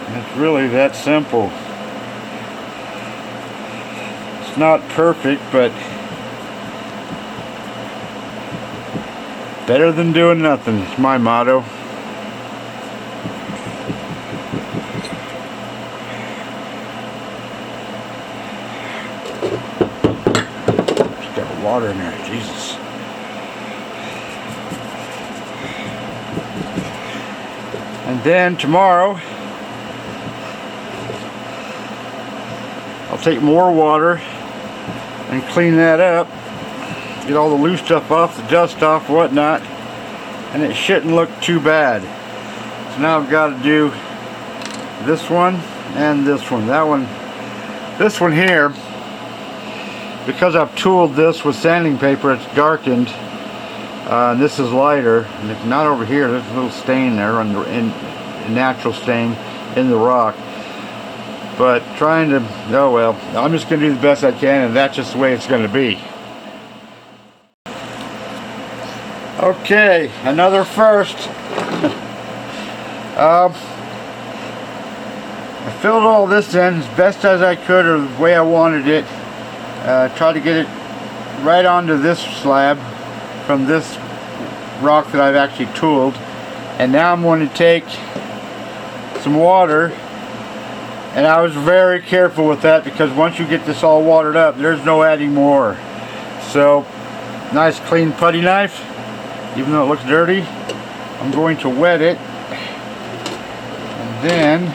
And it's really that simple. It's not perfect, but better than doing nothing. It's my motto. Just got water in there, Jesus. And then tomorrow, I'll take more water and clean that up. Get all the loose stuff off, the dust off, whatnot, and it shouldn't look too bad. So now I've got to do this one and this one. This one here, because I've tooled this with sanding paper, it's darkened. And this is lighter. And if not over here, there's a little stain there, a natural stain in the rock. But trying to, oh well, I'm just going to do the best I can, and that's just the way it's going to be. Okay, another first. I filled all this in as best as I could, or the way I wanted it. Tried to get it right onto this slab from this rock that I've actually tooled. And now I'm going to take some water, and I was very careful with that, because once you get this all watered up, there's no adding more. So, nice clean putty knife. Even though it looks dirty, I'm going to wet it, and then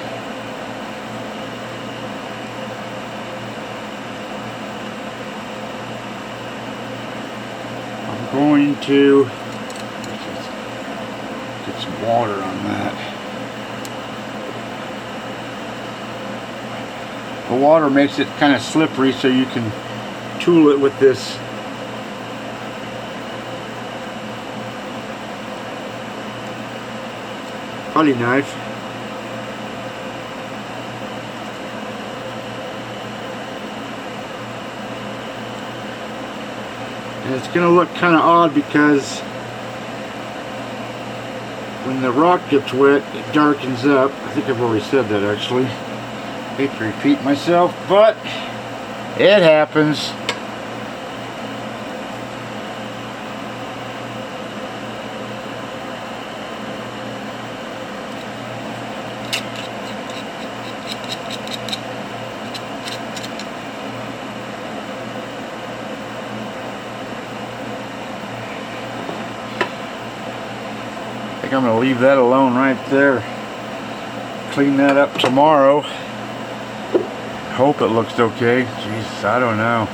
I'm going to get some water on that. The water makes it kind of slippery, so you can tool it with this putty knife. And it's going to look kind of odd, because when the rock gets wet, it darkens up. I think I've already said that, actually. Hate to repeat myself, but it happens. I think I'm going to leave that alone right there. Clean that up tomorrow. Hope it looks okay. Jeez, I don't know.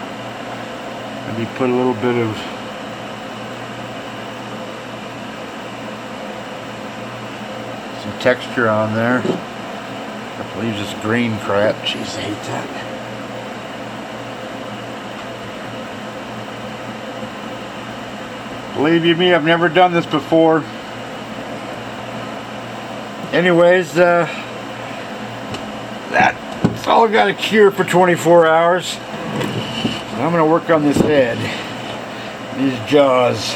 Maybe put a little bit of some texture on there. I believe this green crap. Jeez, I hate that. Believe you me, I've never done this before. Anyways, that's all I got to cure for 24 hours. So I'm going to work on this head, these jaws.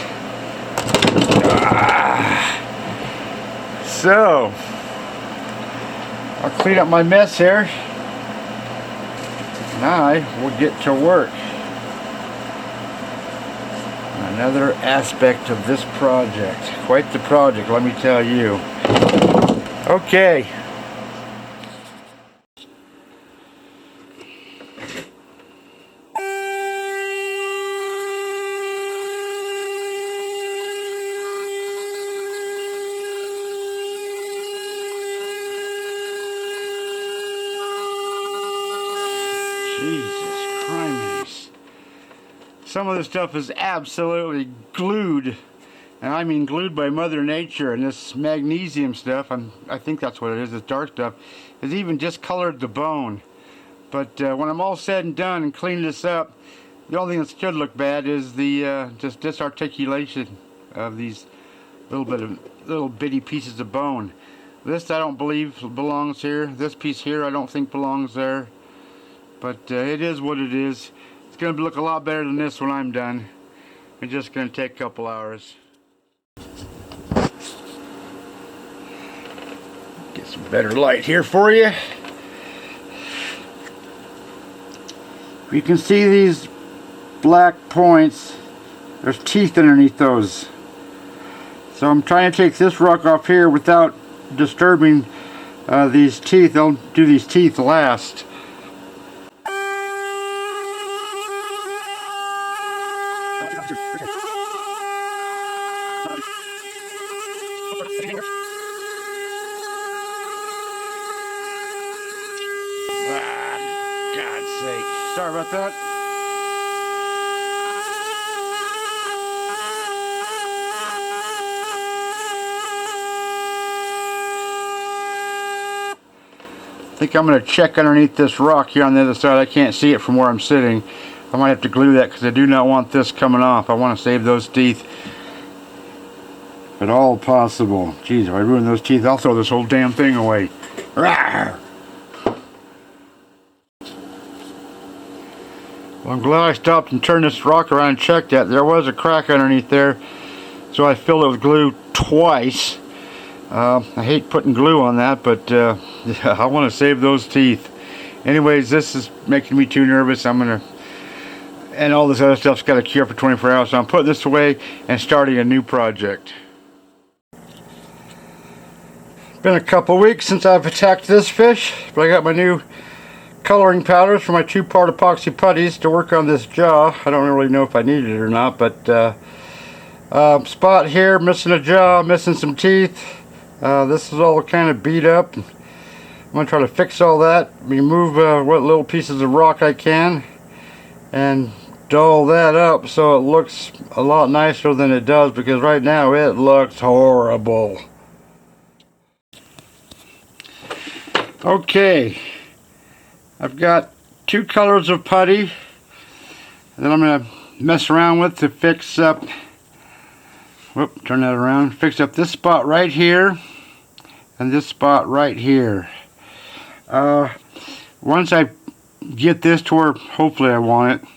So, I'll clean up my mess here, and I will get to work. Another aspect of this project. Quite the project, let me tell you. Okay. Jesus Christ. Some of this stuff is absolutely glued. And I mean glued by Mother Nature, and this magnesium stuff, I think that's what it is, this dark stuff, has even discolored the bone. But when I'm all said and done and clean this up, the only thing that should look bad is the just disarticulation of these little bitty pieces of bone. This I don't believe belongs here. This piece here I don't think belongs there. But it is what it is. It's going to look a lot better than this when I'm done. It's just going to take a couple hours. Get some better light here for you. You can see these black points. There's teeth underneath those. So I'm trying to take this rock off here without disturbing these teeth. I'll do these teeth last. God's sake. Sorry about that. I think I'm going to check underneath this rock here on the other side. I can't see it from where I'm sitting. I might have to glue that because I do not want this coming off. I want to save those teeth if at all possible. Jeez, if I ruin those teeth, I'll throw this whole damn thing away. Rawr! Well, I'm glad I stopped and turned this rock around and checked that. There was a crack underneath there, so I filled it with glue twice. I hate putting glue on that, but yeah, I want to save those teeth. Anyways, this is making me too nervous. And all this other stuff's got to cure for 24 hours, so I'm putting this away and starting a new project. It's been a couple weeks since I've attacked this fish, but I got my new coloring powders for my 2-part epoxy putties to work on this jaw. I don't really know if I need it or not, but spot here, missing a jaw, missing some teeth. This is all kind of beat up. I'm going to try to fix all that, remove what little pieces of rock I can, and dull that up so it looks a lot nicer than it does, because right now it looks horrible. Okay, I've got 2 colors of putty that I'm going to mess around with to fix up. Whoop, turn that around. Fix up this spot right here and this spot right here. Once I get this to where hopefully I want it,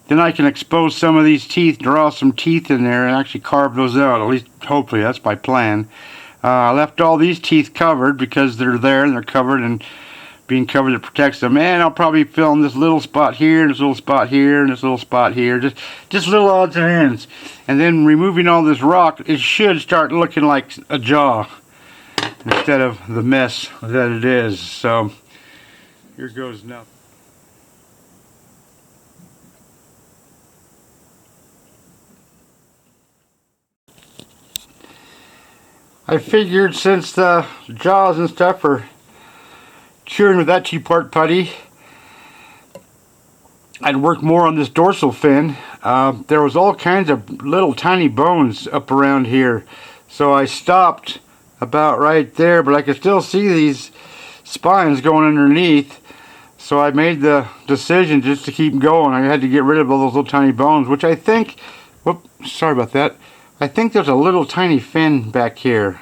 then I can expose some of these teeth, draw some teeth in there and actually carve those out. At least hopefully that's my plan. I left all these teeth covered because they're there and they're covered, and being covered it protects them. And I'll probably fill in this little spot here, and this little spot here, and this little spot here, just little odds and ends. And then removing all this rock, it should start looking like a jaw instead of the mess that it is. So here goes nothing. I figured since the jaws and stuff are curing with that 2-part putty, I'd work more on this dorsal fin. There was all kinds of little tiny bones up around here, so I stopped about right there, but I could still see these spines going underneath, so I made the decision just to keep going. I had to get rid of all those little tiny bones, which I think, whoops, sorry about that, I think there's a little tiny fin back here,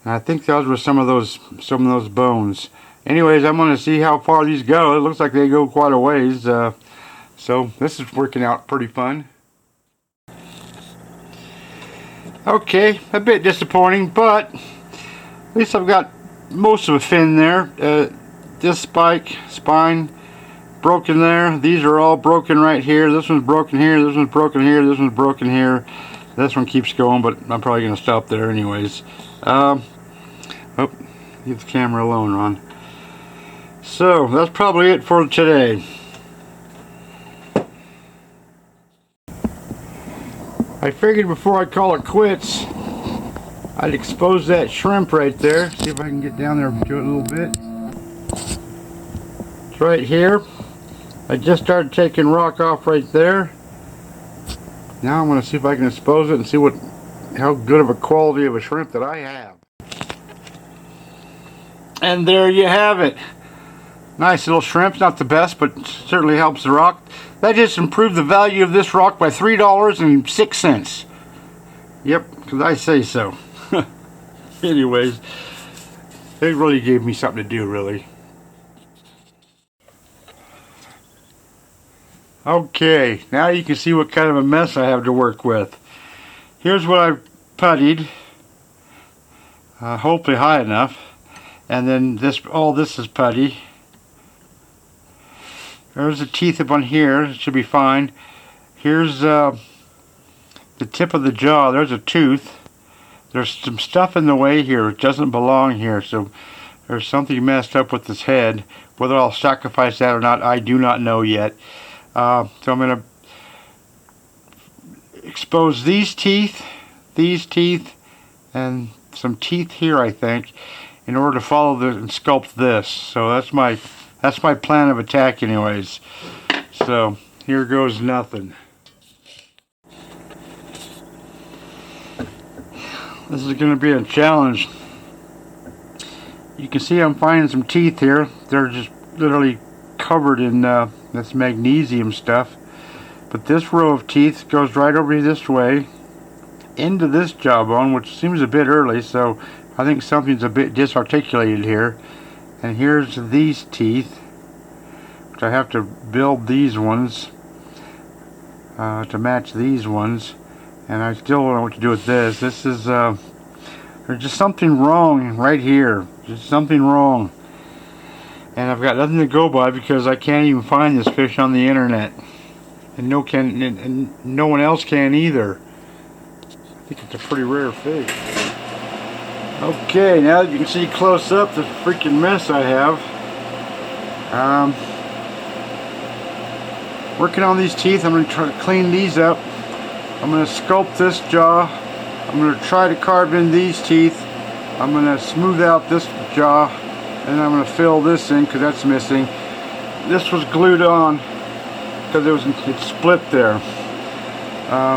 and I think those were some of those bones. Anyways, I'm going to see how far these go. It looks like they go quite a ways, so this is working out pretty fun. Okay, a bit disappointing, but at least I've got most of a fin there. This spine broken there. These are all broken right here. This one's broken here. This one's broken here. This one's broken here. This one keeps going, but I'm probably going to stop there anyways. Oh, leave the camera alone, Ron. So that's probably it for today. I figured before I call it quits, I'd expose that shrimp right there. See if I can get down there and do it a little bit. It's right here. I just started taking rock off right there. Now I'm going to see if I can expose it and see how good of a quality of a shrimp that I have. And there you have it. Nice little shrimp, not the best, but certainly helps the rock. That just improved the value of this rock by $3.06. Yep, because I say so. Anyways, it really gave me something to do, really. Okay, now you can see what kind of a mess I have to work with. Here's what I've puttied, hopefully high enough, and then this, all this is putty. There's the teeth up on here, it should be fine. Here's the tip of the jaw, there's a tooth. There's some stuff in the way here, it doesn't belong here, so there's something messed up with this head. Whether I'll sacrifice that or not, I do not know yet. So I'm going to expose these teeth, and some teeth here, I think, in order to follow and sculpt this. So that's my plan of attack, anyways. So here goes nothing. This is going to be a challenge. You can see I'm finding some teeth here. They're just literally covered in this magnesium stuff. But this row of teeth goes right over this way into this jawbone, which seems a bit early, so I think something's a bit disarticulated here. And here's these teeth, which I have to build these ones to match these ones. And I still don't know what to do with this. This is, there's just something wrong right here. Just something wrong. And I've got nothing to go by because I can't even find this fish on the internet. And no one else can either. I think it's a pretty rare fish. Okay, now that you can see close up the freaking mess I have. Working on these teeth, I'm going to try to clean these up. I'm going to sculpt this jaw. I'm going to try to carve in these teeth. I'm going to smooth out this jaw. And I'm going to fill this in because that's missing. This was glued on because it split there.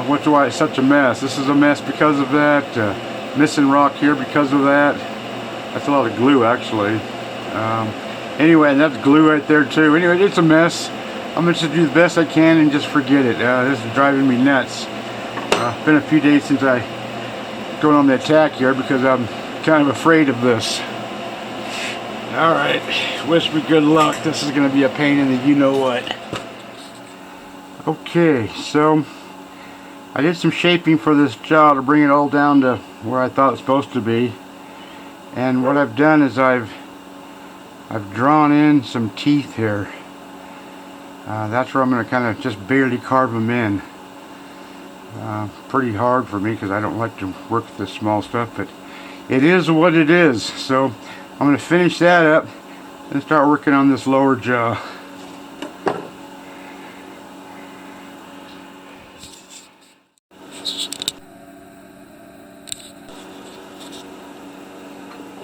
Which is why it's such a mess. This is a mess because of that. Missing rock here because of that. That's a lot of glue, actually. Anyway, and that's glue right there too. Anyway, it's a mess. I'm going to just do the best I can and just forget it. This is driving me nuts. It's been a few days since I going on the attack here because I'm kind of afraid of this. Alright, wish me good luck. This is going to be a pain in the you-know-what. Okay, so I did some shaping for this jaw to bring it all down to where I thought it was supposed to be. And what I've done is I've drawn in some teeth here. That's where I'm going to kind of just barely carve them in. Pretty hard for me because I don't like to work with this small stuff, but it is what it is. So I'm going to finish that up and start working on this lower jaw.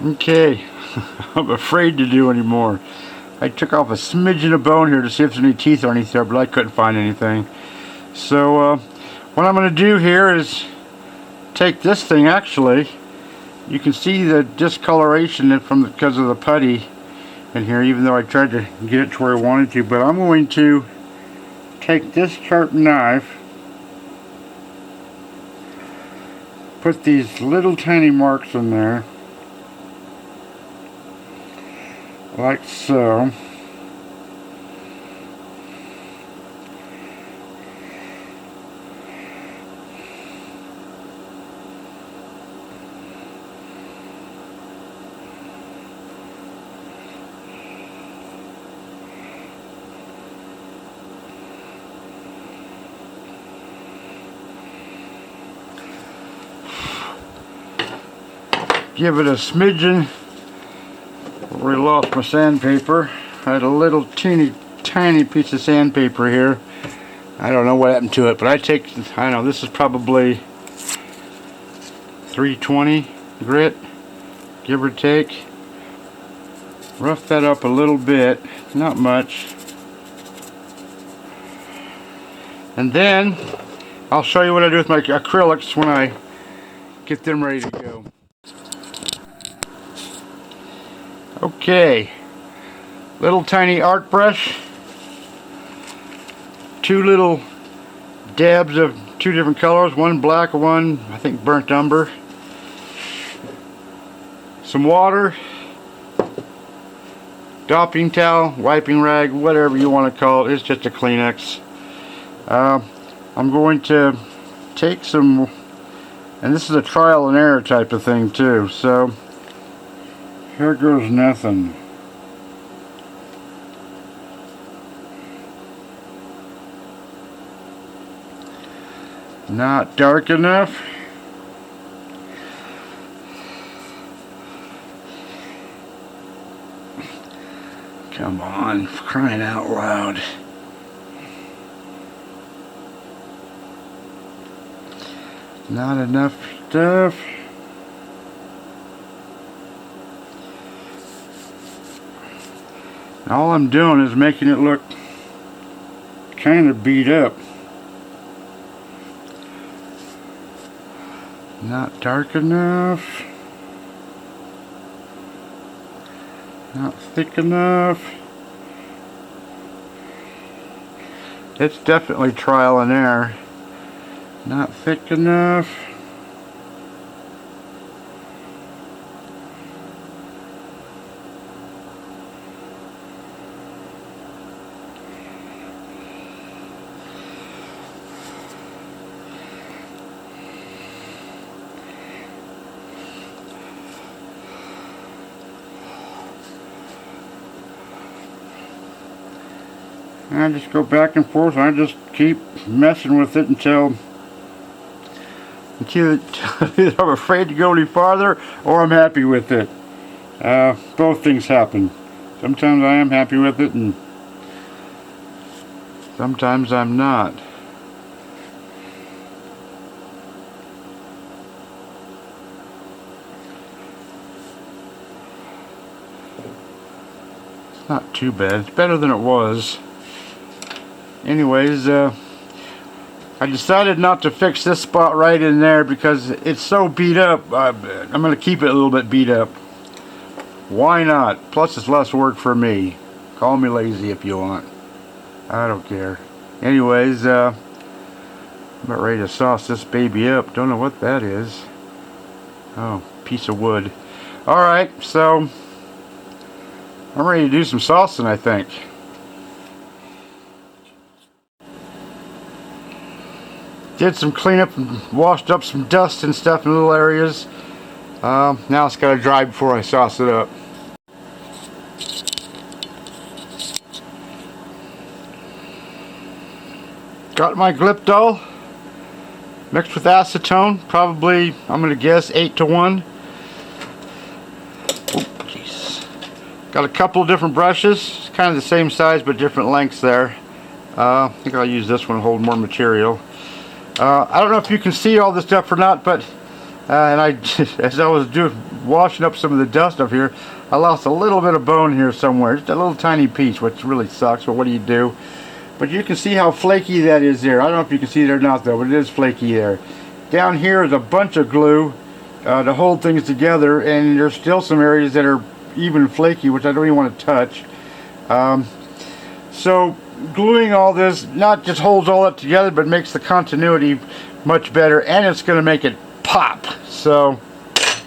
Okay, I'm afraid to do anymore. I took off a smidgen of bone here to see if there's any teeth underneath there, but I couldn't find anything. So what I'm going to do here is take this thing, actually. You can see the discoloration because of the putty in here, even though I tried to get it to where I wanted to. But I'm going to take this sharp knife, put these little tiny marks in there, like so. Give it a smidgen. Already lost my sandpaper. I had a little tiny piece of sandpaper here. I don't know what happened to it, but I don't know, this is probably 320 grit, give or take. Rough that up a little bit, not much. And then I'll show you what I do with my acrylics when I get them ready to go. Okay, Little tiny art brush. 2 little dabs of 2 different colors, one black, one I think burnt umber. Some water, dopping towel, wiping rag, whatever you want to call it. It's just a Kleenex. I'm going to take some, and this is a trial and error type of thing too, so here goes nothing. Not dark enough. Come on, for crying out loud. Not enough stuff. And all I'm doing is making it look kind of beat up. Not dark enough. Not thick enough. It's definitely trial and error. Not thick enough. I just go back and forth, and I just keep messing with it until either I'm afraid to go any farther or I'm happy with it. Both things happen. Sometimes I am happy with it and sometimes I'm not. It's not too bad. It's better than it was. Anyways, I decided not to fix this spot right in there because it's so beat up. I'm going to keep it a little bit beat up. Why not? Plus it's less work for me. Call me lazy if you want. I don't care. Anyways, I'm about ready to sauce this baby up. Don't know what that is. Oh, piece of wood. Alright, so I'm ready to do some saucing, I think. Did some cleanup and washed up some dust and stuff in little areas. Now it's got to dry before I sauce it up. Got my Gliptol mixed with acetone, probably, I'm going to guess, 8 to 1. Oh, jeez. Got a couple of different brushes. It's kind of the same size but different lengths there. I think I'll use this one to hold more material. I don't know if you can see all this stuff or not, but as I was washing up some of the dust up here, I lost a little bit of bone here somewhere, just a little tiny piece, which really sucks, but what do you do? But you can see how flaky that is there. I don't know if you can see it or not though, but it is flaky there. Down here is a bunch of glue to hold things together, and there's still some areas that are even flaky, which I don't even want to touch. So gluing all this not just holds all that together, but makes the continuity much better, and it's going to make it pop. So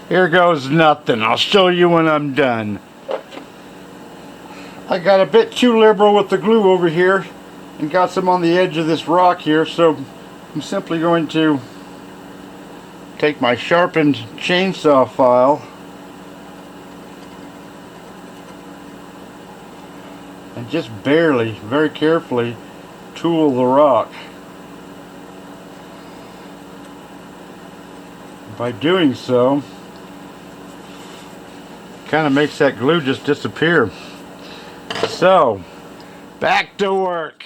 here goes nothing. I'll show you when I'm done. I got a bit too liberal with the glue over here and got some on the edge of this rock here, so I'm simply going to take my sharpened chainsaw file and just barely, very carefully tool the rock. By doing so, kind of makes that glue just disappear. So, back to work.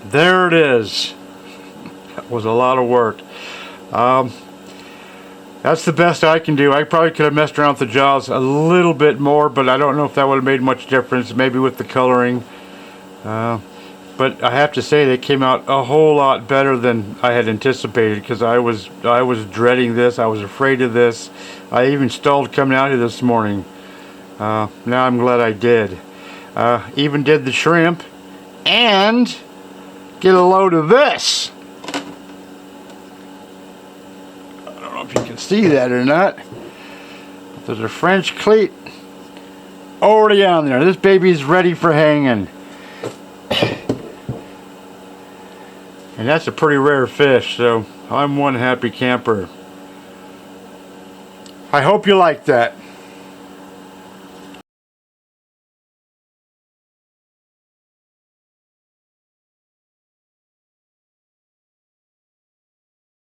There it is. That was a lot of work. That's the best I can do. I probably could have messed around with the jaws a little bit more, but I don't know if that would have made much difference. Maybe with the coloring. But I have to say they came out a whole lot better than I had anticipated, because I was dreading this. I was afraid of this. I even stalled coming out here this morning. Now I'm glad I did. Even did the shrimp and get a load of this. I don't know if you can see that or not. There's a French cleat already on there. This baby's ready for hanging. And that's a pretty rare fish, so I'm one happy camper. I hope you like that.